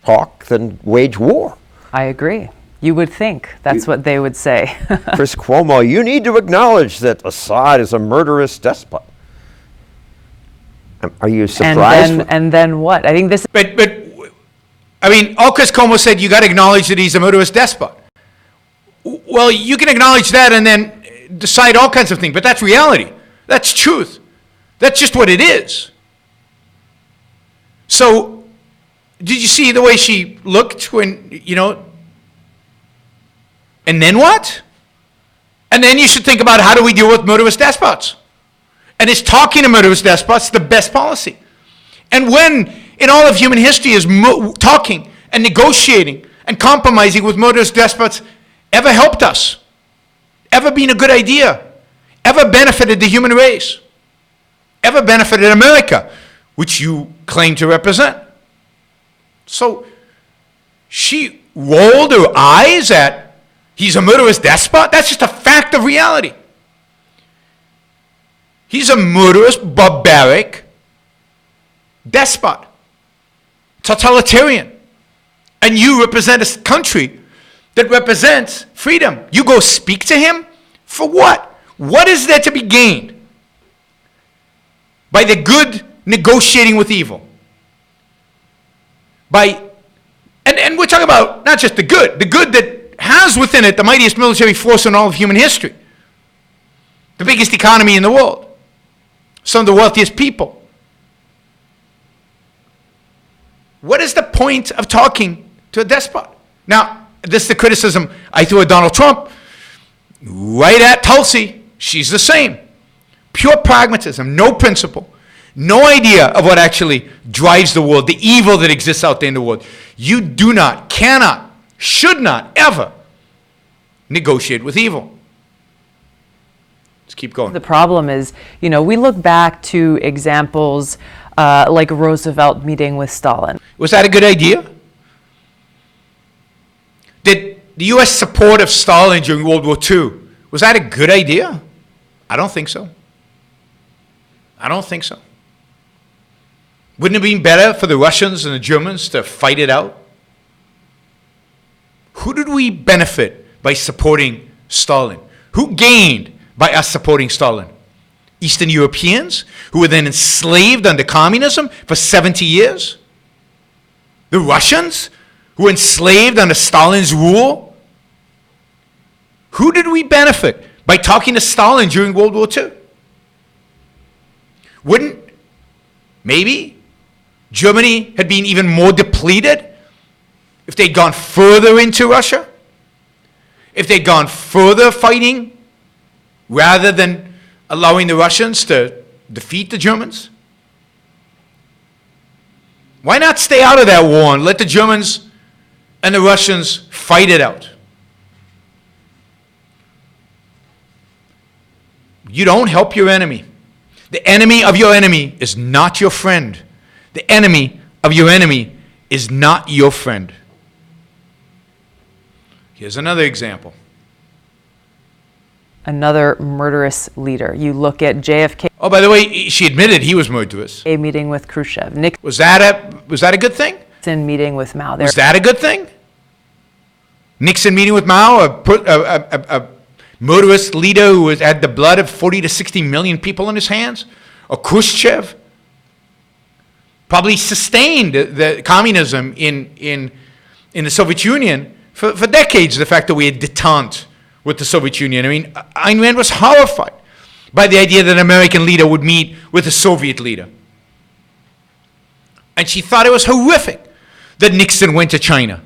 Talk, then wage war. I agree. You would think that's what they would say. Chris Cuomo, you need to acknowledge that Assad is a murderous despot. Are you surprised? And then what? I think this. But I mean, all Chris Cuomo said, you got to acknowledge that he's a murderous despot. Well, you can acknowledge that and then decide all kinds of things, but that's reality. That's truth. That's just what it is. So, did you see the way she looked when, you know, and then what? And then you should think about, how do we deal with murderous despots? And is talking to murderous despots the best policy? And when in all of human history is talking and negotiating and compromising with murderous despots ever helped us? Ever been a good idea? Ever benefited the human race? Ever benefited America, which you claim to represent? So she rolled her eyes at, he's a murderous despot? That's just a fact of reality. He's a murderous, barbaric despot, totalitarian. And you represent a country that represents freedom. You go speak to him? For what? What is there to be gained by the good negotiating with evil? And we're talking about not just the good that has within it the mightiest military force in all of human history, the biggest economy in the world, some of the wealthiest people. What is the point of talking to a despot? Now, this is the criticism I threw at Donald Trump, right at Tulsi. She's the same. Pure pragmatism, no principle, no idea of what actually drives the world, the evil that exists out there in the world. You do not, cannot, should not ever negotiate with evil. Let's keep going. The problem is, you know, we look back to examples like Roosevelt meeting with Stalin. Was that a good idea? Did the U.S. support of Stalin during World War II, was that a good idea? I don't think so. I don't think so. Wouldn't it have been better for the Russians and the Germans to fight it out? Who did we benefit by supporting Stalin? Who gained by us supporting Stalin? Eastern Europeans, who were then enslaved under communism for 70 years? The Russians, who were enslaved under Stalin's rule? Who did we benefit by talking to Stalin during World War II? Wouldn't, maybe, Germany had been even more depleted if they'd gone further into Russia? If they'd gone further fighting rather than allowing the Russians to defeat the Germans? Why not stay out of that war and let the Germans and the Russians fight it out? You don't help your enemy. The enemy of your enemy is not your friend. The enemy of your enemy is not your friend. Here's another example. Another murderous leader. You look at JFK. Oh, by the way, she admitted he was murderous. A meeting with Khrushchev. Nixon Was that a good thing? meeting with Mao. Was that a good thing? Nixon meeting with Mao, a murderous leader who had the blood of 40 to 60 million people in his hands? Or Khrushchev? Probably sustained the communism in the Soviet Union for decades, the fact that we had détente with the Soviet Union. I mean, Ayn Rand was horrified by the idea that an American leader would meet with a Soviet leader. And she thought it was horrific that Nixon went to China.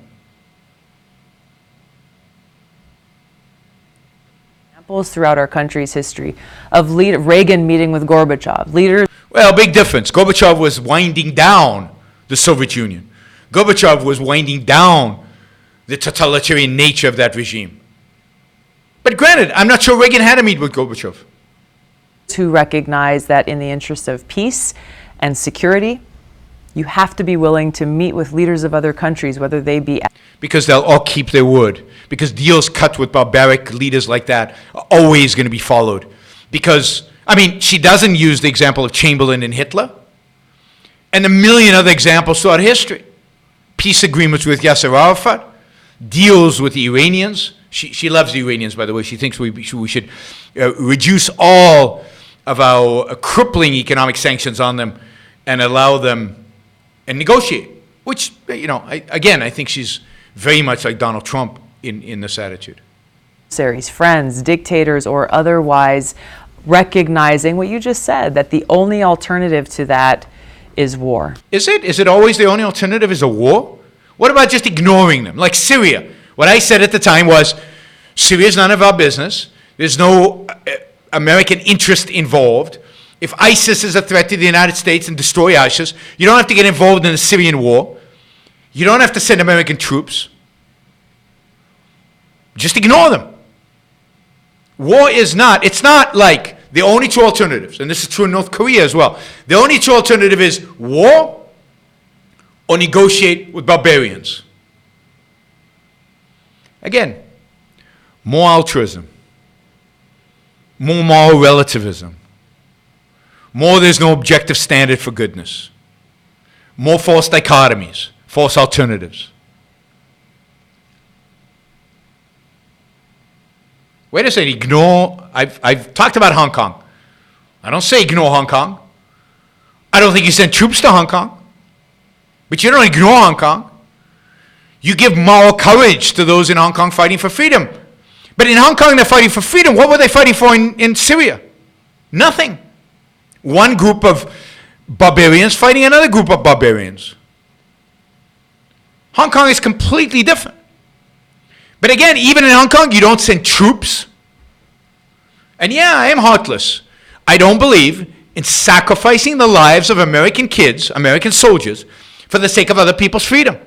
examples throughout our country's history of Reagan meeting with Gorbachev. Leaders. Well, big difference. Gorbachev was winding down the Soviet Union. Gorbachev was winding down the totalitarian nature of that regime. But granted, I'm not sure Reagan had to meet with Gorbachev. Who recognize that in the interest of peace and security, you have to be willing to meet with leaders of other countries, whether they be... Because they'll all keep their word. Because deals cut with barbaric leaders like that are always going to be followed. Because, I mean, she doesn't use the example of Chamberlain and Hitler, and a million other examples throughout history. Peace agreements with Yasser Arafat, deals with the Iranians. She loves the Iranians, by the way. She thinks we should reduce all of our crippling economic sanctions on them and allow them and negotiate, which, you know, I think she's very much like Donald Trump in this attitude. Friends, dictators, or otherwise, recognizing what you just said, that the only alternative to that is war. Is it? Is it always the only alternative is a war? What about just ignoring them? Like Syria. What I said at the time was, Syria is none of our business. There's no American interest involved. If ISIS is a threat to the United States and destroy ISIS, you don't have to get involved in the Syrian war. You don't have to send American troops. Just ignore them. War is not, it's not like the only two alternatives, and this is true in North Korea as well. The only two alternative is war or negotiate with barbarians. Again, more altruism, more moral relativism, more there's no objective standard for goodness, more false dichotomies, false alternatives. Wait a second, ignore, I've talked about Hong Kong. I don't say ignore Hong Kong. I don't think you send troops to Hong Kong. But you don't ignore Hong Kong. You give moral courage to those in Hong Kong fighting for freedom. But in Hong Kong, they're fighting for freedom. What were they fighting for in Syria? Nothing. One group of barbarians fighting another group of barbarians. Hong Kong is completely different. But again, even in Hong Kong, you don't send troops. And yeah, I am heartless. I don't believe in sacrificing the lives of American kids, American soldiers, for the sake of other people's freedom.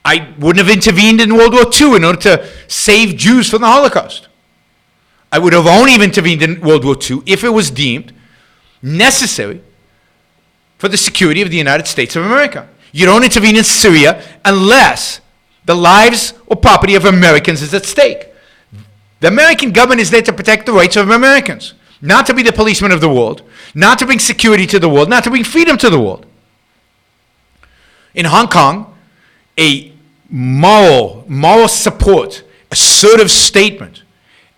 I wouldn't have intervened in World War II in order to save Jews from the Holocaust. I would have only intervened in World War II if it was deemed necessary for the security of the United States of America. You don't intervene in Syria unless the lives or property of Americans is at stake. The American government is there to protect the rights of Americans, not to be the policeman of the world, not to bring security to the world, not to bring freedom to the world. In Hong Kong, a moral support, assertive statement,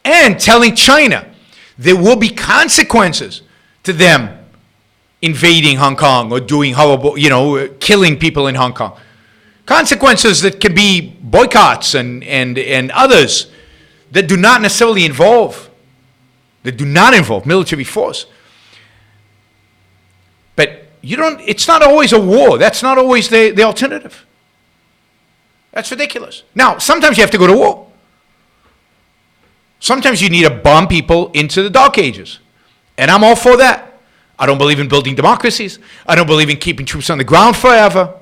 and telling China there will be consequences to them invading Hong Kong or doing horrible, killing people in Hong Kong. Consequences that can be boycotts and others that do not necessarily involve military force. But it's not always a war. That's not always the alternative. That's ridiculous. Now, sometimes you have to go to war. Sometimes you need to bomb people into the dark ages. And I'm all for that. I don't believe in building democracies. I don't believe in keeping troops on the ground forever.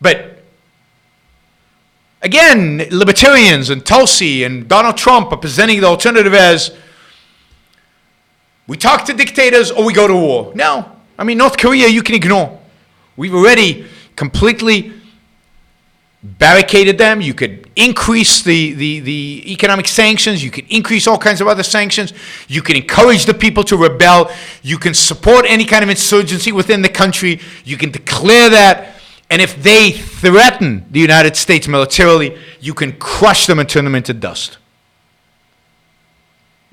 But again, libertarians and Tulsi and Donald Trump are presenting the alternative as we talk to dictators or we go to war. No. I mean, North Korea you can ignore. We've already completely barricaded them. You could increase the economic sanctions. You could increase all kinds of other sanctions. You can encourage the people to rebel. You can support any kind of insurgency within the country. You can declare that. And if they threaten the United States militarily, you can crush them and turn them into dust.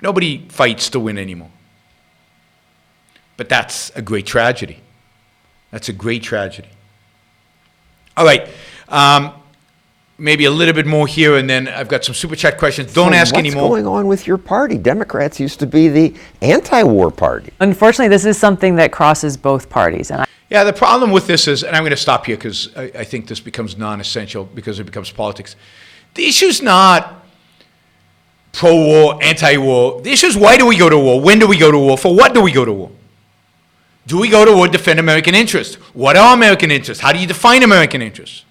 Nobody fights to win anymore. But that's a great tragedy. That's a great tragedy. All right. Maybe a little bit more here, and then I've got some super chat questions. Don't ask anymore. What's going on with your party? Democrats used to be the anti-war party. Unfortunately, this is something that crosses both parties. Yeah, the problem with this is, and I'm going to stop here because I think this becomes non-essential because it becomes politics. The issue's not pro-war, anti-war. The issue is, why do we go to war? When do we go to war? For what do we go to war? Do we go to war to defend American interests? What are American interests? How do you define American interests?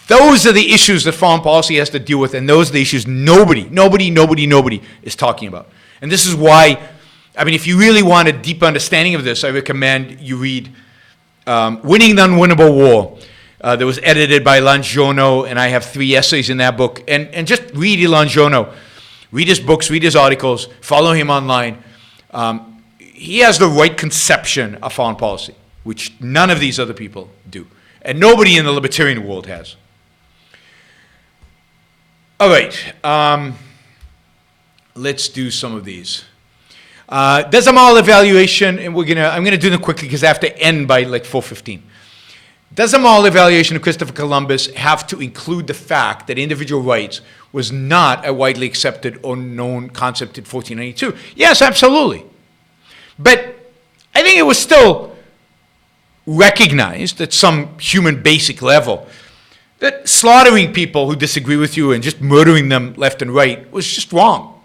Those are the issues that foreign policy has to deal with, and those are the issues nobody is talking about. And this is why, I mean, if you really want a deep understanding of this, I recommend you read Winning the Unwinnable War. That was edited by Longiorno, and I have 3 essays in that book. And just read Longiorno. Read his books, read his articles, follow him online. He has the right conception of foreign policy, which none of these other people do. And nobody in the libertarian world has. All right, let's do some of these. Does a moral evaluation, and I'm gonna do them quickly because I have to end by like 4:15. Does a moral evaluation of Christopher Columbus have to include the fact that individual rights was not a widely accepted or known concept in 1492? Yes, absolutely. But I think it was still recognized at some human basic level that slaughtering people who disagree with you and just murdering them left and right was just wrong.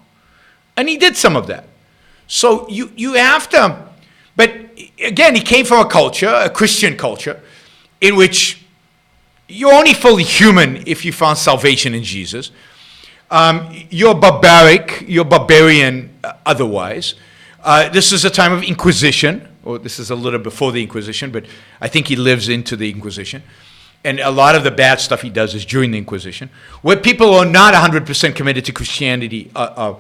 And he did some of that. So you have to, but again, he came from a culture, a Christian culture, in which you're only fully human if you found salvation in Jesus. You're barbaric, you're barbarian otherwise. This is a time of Inquisition, or this is a little before the Inquisition, but I think he lives into the Inquisition. And a lot of the bad stuff he does is during the Inquisition, where people who are not 100% committed to Christianity are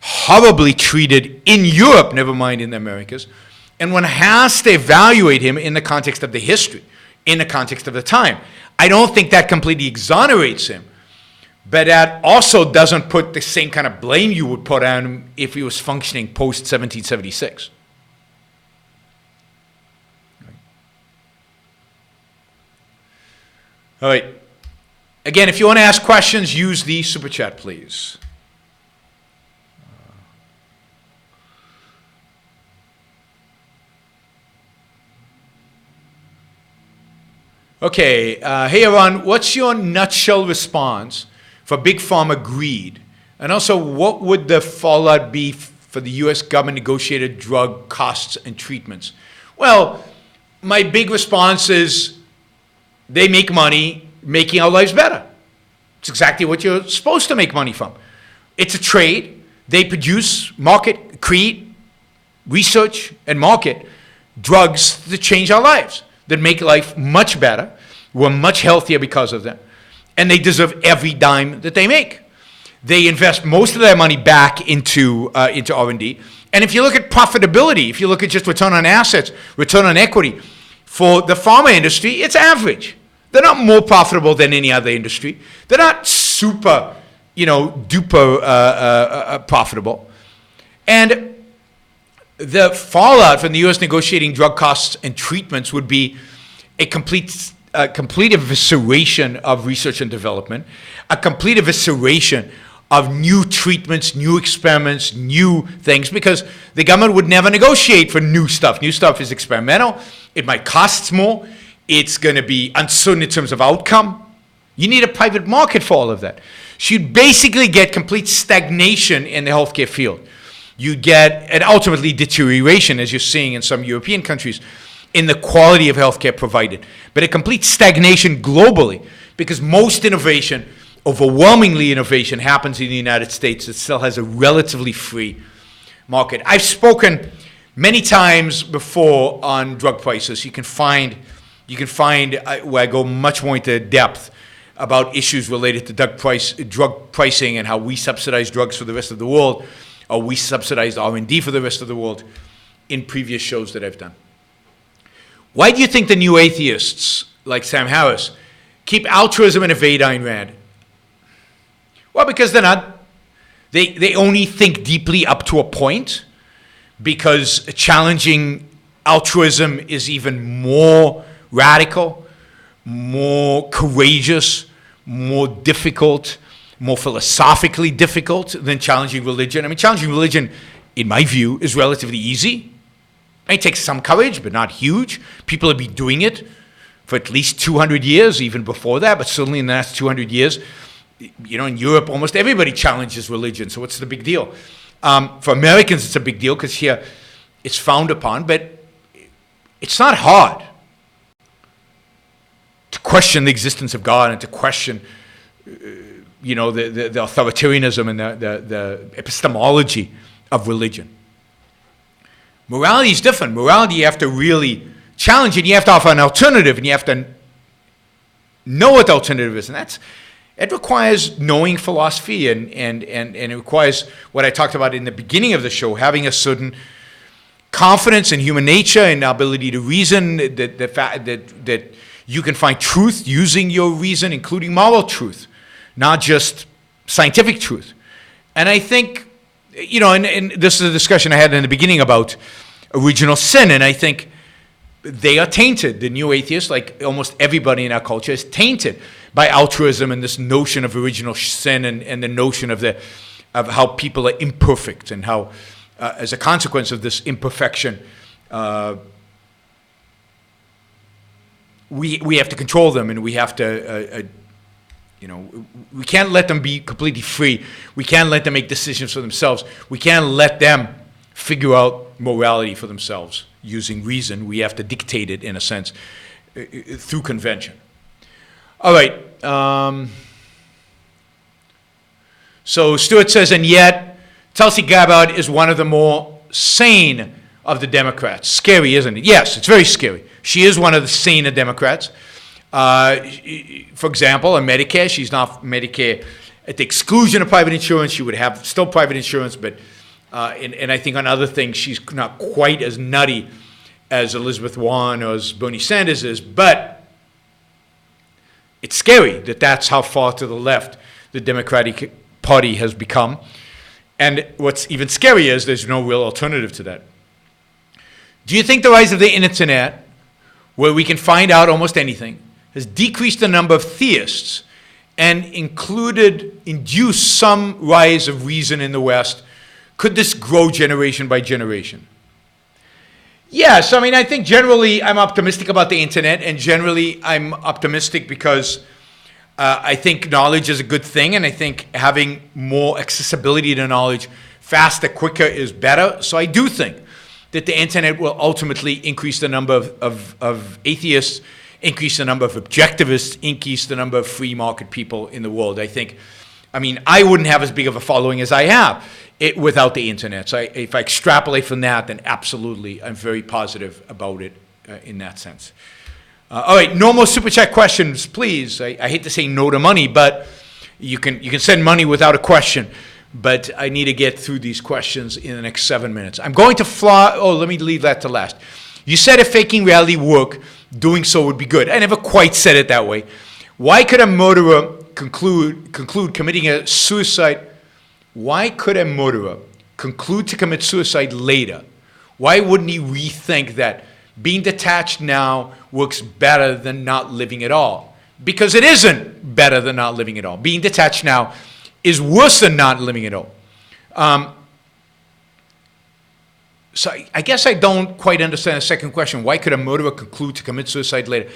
horribly treated in Europe, never mind in the Americas. And one has to evaluate him in the context of the history, in the context of the time. I don't think that completely exonerates him, but that also doesn't put the same kind of blame you would put on him if he was functioning post-1776. All right. Again, if you want to ask questions, use the super chat, please. Okay, hey Yaron, what's your nutshell response for big pharma greed? And also, what would the fallout be for the U.S. government negotiated drug costs and treatments? Well, my big response is they make money making our lives better. It's exactly what you're supposed to make money from. It's a trade. They produce, market, create, research, and market drugs that change our lives, that make life much better. We're much healthier because of them. And they deserve every dime that they make. They invest most of their money back into R&D. And if you look at profitability, if you look at just return on assets, return on equity, for the pharma industry, it's average. They're not more profitable than any other industry. They're not super, duper profitable. And the fallout from the U.S. negotiating drug costs and treatments would be a complete evisceration of research and development, a complete evisceration of new treatments, new experiments, new things, because the government would never negotiate for new stuff. New stuff is experimental. It might cost more. It's going to be uncertain in terms of outcome. You need a private market for all of that. So you'd basically get complete stagnation in the healthcare field. You get, and ultimately deterioration, as you're seeing in some European countries, in the quality of healthcare provided. But a complete stagnation globally, because most innovation, overwhelmingly innovation, happens in the United States. It still has a relatively free market. I've spoken many times before on drug prices. You can find where I go much more into depth about issues related to drug pricing and how we subsidize drugs for the rest of the world, or we subsidize R&D for the rest of the world, in previous shows that I've done. Why do you think the new atheists, like Sam Harris, keep altruism and evade Ayn Rand? Well, because they're not. They only think deeply up to a point, because challenging altruism is even more radical, more courageous, more difficult, more philosophically difficult than challenging religion. I mean, challenging religion, in my view, is relatively easy. It takes some courage, but not huge. People have been doing it for at least 200 years, even before that, but certainly in the last 200 years. in Europe, almost everybody challenges religion. So what's the big deal? For Americans, it's a big deal because here it's frowned upon, but it's not hard to question the existence of God and to question, the authoritarianism and the epistemology of religion. Morality is different. Morality, you have to really challenge it. You have to offer an alternative, and you have to know what the alternative is, and it requires knowing philosophy, and it requires what I talked about in the beginning of the show, having a certain confidence in human nature and the ability to reason, the fact that you can find truth using your reason, including moral truth, not just scientific truth. And I think, and this is a discussion I had in the beginning about original sin, and I think they are tainted. The new atheists, like almost everybody in our culture, is tainted by altruism and this notion of original sin and the notion of how people are imperfect, and how, as a consequence of this imperfection, we have to control them, and we have to, we can't let them be completely free. We can't let them make decisions for themselves. We can't let them figure out morality for themselves using reason. We have to dictate it, in a sense, through convention. All right. So Stuart says, and yet Tulsi Gabbard is one of the more sane of the Democrats. Scary, isn't it? Yes, it's very scary. She is one of the saner Democrats. For example, on Medicare, she's not Medicare at the exclusion of private insurance. She would have still private insurance, but and I think on other things, she's not quite as nutty as Elizabeth Warren or as Bernie Sanders is, but it's scary that that's how far to the left the Democratic Party has become. And what's even scarier is there's no real alternative to that. Do you think the rise of the internet, where we can find out almost anything, has decreased the number of theists and induced some rise of reason in the West? Could this grow generation by generation? Yes, I think generally I'm optimistic about the internet, and generally I'm optimistic because I think knowledge is a good thing, and I think having more accessibility to knowledge faster, quicker is better. So I do think that the internet will ultimately increase the number of atheists, increase the number of objectivists, increase the number of free market people in the world. I wouldn't have as big of a following as I have without the internet. So if I extrapolate from that, then absolutely, I'm very positive about it in that sense. All right, no more Super Chat questions, please. I hate to say no to money, but you can send money without a question. But I need to get through these questions in the next 7 minutes. I'm going to fly. Oh, let me leave that to last. You said if faking reality worked, doing so would be good. I never quite said it that way. Why could a murderer conclude committing a suicide? Why could a murderer conclude to commit suicide later? Why wouldn't he rethink that being detached now works better than not living at all? Because it isn't better than not living at all. Being detached now is worse than not living at all. So I guess I don't quite understand the second question. Why could a murderer conclude to commit suicide later?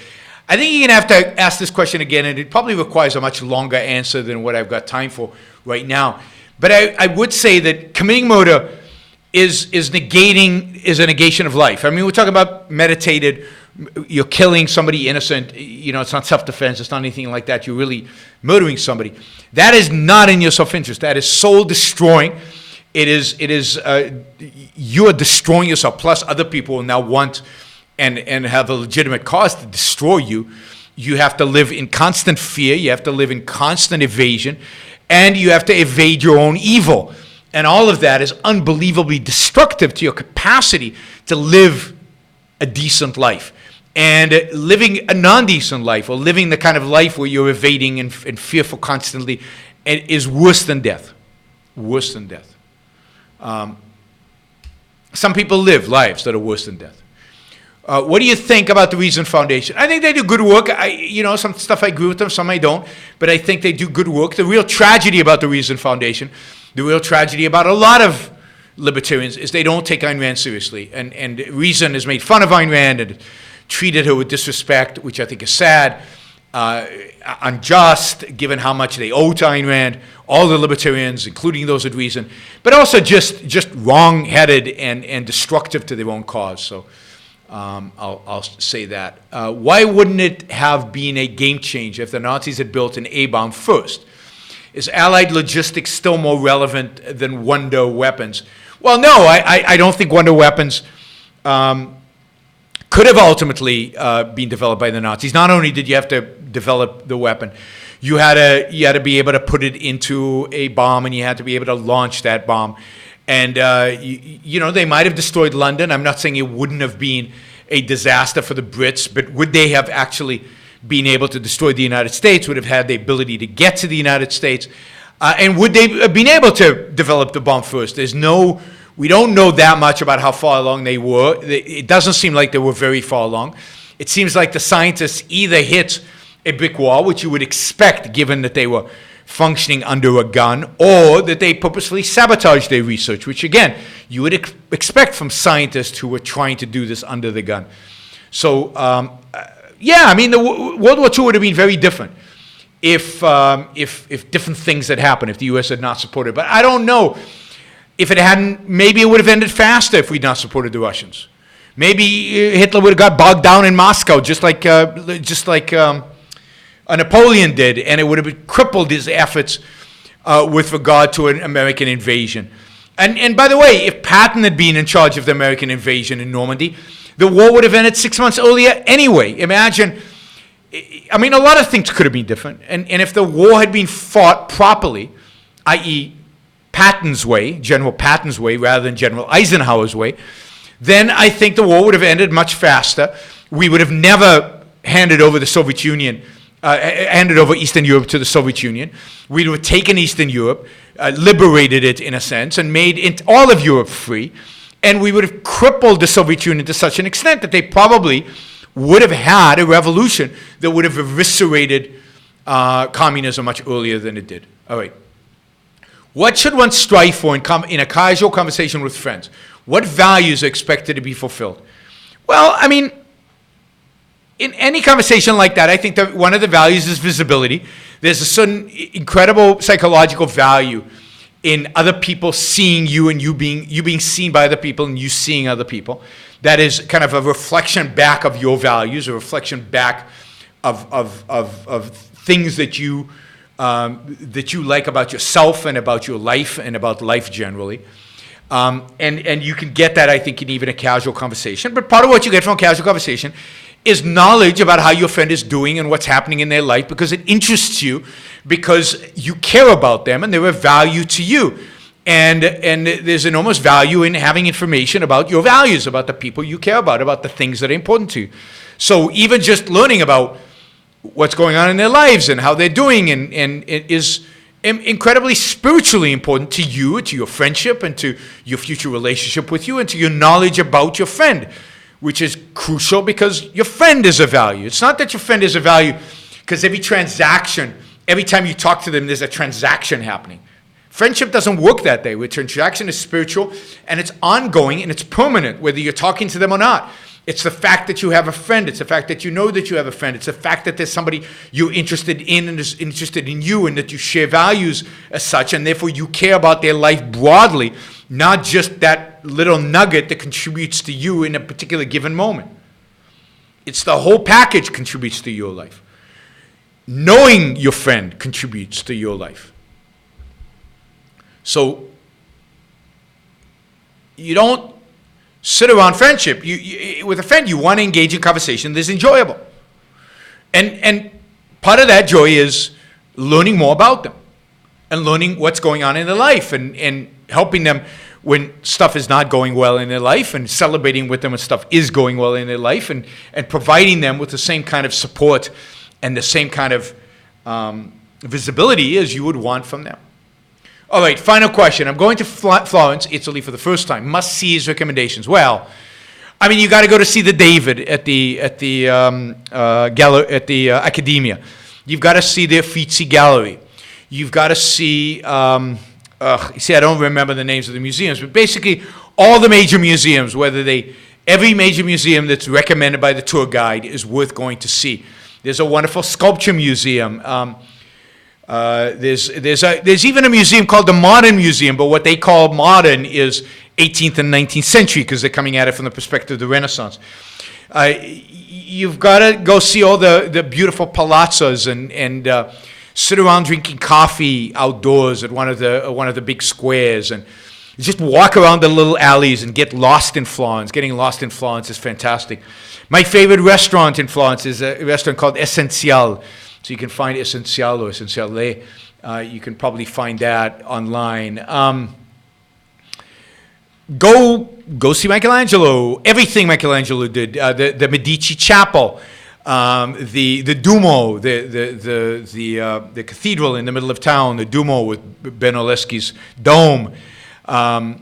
I think you're going to have to ask this question again, and it probably requires a much longer answer than what I've got time for right now. But I would say that committing murder is a negation of life. We're talking about meditated. You're killing somebody innocent. It's not self-defense. It's not anything like that. You're really murdering somebody. That is not in your self-interest. That is soul-destroying. It is you are destroying yourself. Plus, other people will now want and have a legitimate cause to destroy you. You have to live in constant fear. You have to live in constant evasion. And you have to evade your own evil. And all of that is unbelievably destructive to your capacity to live a decent life. And living a non-decent life, or living the kind of life where you're evading and fearful constantly, is worse than death. Worse than death. Some people live lives that are worse than death. What do you think about the Reason Foundation? I think they do good work. Some stuff I agree with them, some I don't. But I think they do good work. The real tragedy about the Reason Foundation, the real tragedy about a lot of libertarians, is they don't take Ayn Rand seriously. And Reason has made fun of Ayn Rand and treated her with disrespect, which I think is sad. unjust, given how much they owe to Ayn Rand, all the libertarians, including those with reason, but also just wrong-headed and destructive to their own cause. So I'll say that. Why wouldn't it have been a game changer if the Nazis had built an A-bomb first? Is Allied logistics still more relevant than wonder weapons? Well, no, I don't think wonder weapons could have ultimately been developed by the Nazis. Not only did you have to develop the weapon, you had to be able to put it into a bomb, and you had to be able to launch that bomb. And they might have destroyed London. I'm not saying it wouldn't have been a disaster for the Brits, but would they have actually been able to destroy the United States? Would have had the ability to get to the United States? And would they have been able to develop the bomb first? We don't know that much about how far along they were. It doesn't seem like they were very far along. It seems like the scientists either hit a brick wall, which you would expect given that they were functioning under a gun, or that they purposefully sabotaged their research, which again, you would expect from scientists who were trying to do this under the gun. So, the World War II would have been very different if different things had happened, if the U.S. had not supported. But I don't know. If it hadn't, maybe it would have ended faster if we'd not supported the Russians. Maybe Hitler would have got bogged down in Moscow, just like Napoleon did, and it would have crippled his efforts with regard to an American invasion. And by the way, if Patton had been in charge of the American invasion in Normandy, the war would have ended 6 months earlier anyway. Imagine, a lot of things could have been different. And if the war had been fought properly, i.e., Patton's way, General Patton's way, rather than General Eisenhower's way, then I think the war would have ended much faster. We would have never handed over the Soviet Union, handed over Eastern Europe to the Soviet Union. We would have taken Eastern Europe, liberated it in a sense, and made all of Europe free. And we would have crippled the Soviet Union to such an extent that they probably would have had a revolution that would have eviscerated communism much earlier than it did. All right. What should one strive for in a casual conversation with friends? What values are expected to be fulfilled? Well, in any conversation like that, I think that one of the values is visibility. There's a certain incredible psychological value in other people seeing you, and you being seen by other people, and you seeing other people. That is kind of a reflection back of your values, a reflection back of things that you like about yourself and about your life and about life generally. And you can get that, I think, in even a casual conversation. But part of what you get from a casual conversation is knowledge about how your friend is doing and what's happening in their life, because it interests you, because you care about them and they're of value to you. And there's enormous value in having information about your values, about the people you care about the things that are important to you. So even just learning about what's going on in their lives and how they're doing and it is incredibly spiritually important to you, to your friendship, and to your future relationship with you, and to your knowledge about your friend, which is crucial because your friend is a value. It's not that your friend is a value because every time you talk to them, there's a transaction happening. Friendship doesn't work that way. Where transaction is spiritual and it's ongoing and it's permanent, whether you're talking to them or not. It's the fact that you have a friend. It's the fact that you know that you have a friend. It's the fact that there's somebody you're interested in and is interested in you, and that you share values as such, and therefore you care about their life broadly, not just that little nugget that contributes to you in a particular given moment. It's the whole package contributes to your life. Knowing your friend contributes to your life. So you don't sit around friendship. With a friend, you want to engage in conversation that's enjoyable. And part of that joy is learning more about them and learning what's going on in their life and helping them when stuff is not going well in their life, and celebrating with them when stuff is going well in their life, and providing them with the same kind of support and the same kind of visibility as you would want from them. All right, final question. I'm going to Florence, Italy for the first time. Must-see's recommendations. Well, you got to go to see the David at the Accademia. You've got to see the Uffizi Gallery. You've got to see. I don't remember the names of the museums, but basically all the major museums. Every major museum that's recommended by the tour guide is worth going to see. There's a wonderful sculpture museum. There's even a museum called the Modern Museum, but what they call modern is 18th and 19th century because they're coming at it from the perspective of the Renaissance. You've got to go see all the beautiful palazzos and sit around drinking coffee outdoors at one of the big squares and just walk around the little alleys and get lost in Florence. Getting lost in Florence is fantastic. My favorite restaurant in Florence is a restaurant called Essenzial. So you can find Essenzial or Essenziale. You can probably find that online. Go see Michelangelo. Everything Michelangelo did. The Medici Chapel, the Duomo, the cathedral in the middle of town, the Duomo with Brunelleschi's dome. So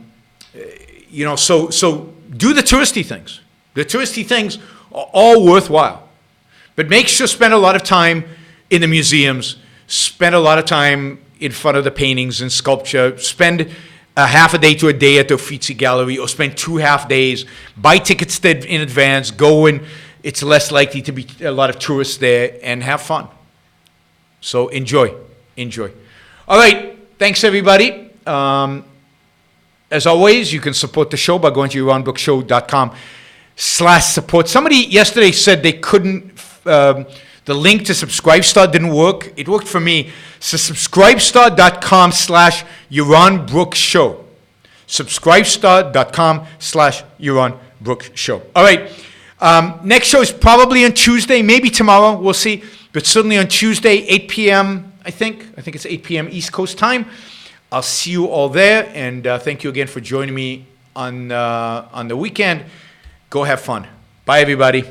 do the touristy things. The touristy things are all worthwhile, but make sure spend a lot of time in the museums. Spend a lot of time in front of the paintings and sculpture. Spend a half a day to a day at the Uffizi Gallery, or spend 2 half days. Buy tickets in advance. Go when it's less likely to be a lot of tourists there, and have fun. So enjoy. All right. Thanks, everybody. As always, you can support the show by going to yaronbrookshow.com/support. Somebody yesterday said they couldn't, the link to Subscribestar didn't work. It worked for me. So subscribestar.com/Yaron Brook Show. Subscribestar.com/Yaron Brook Show. All right. Next show is probably on Tuesday, maybe tomorrow. We'll see. But certainly on Tuesday, 8 p.m., I think it's 8 p.m. East Coast time. I'll see you all there. And thank you again for joining me on the weekend. Go have fun. Bye, everybody.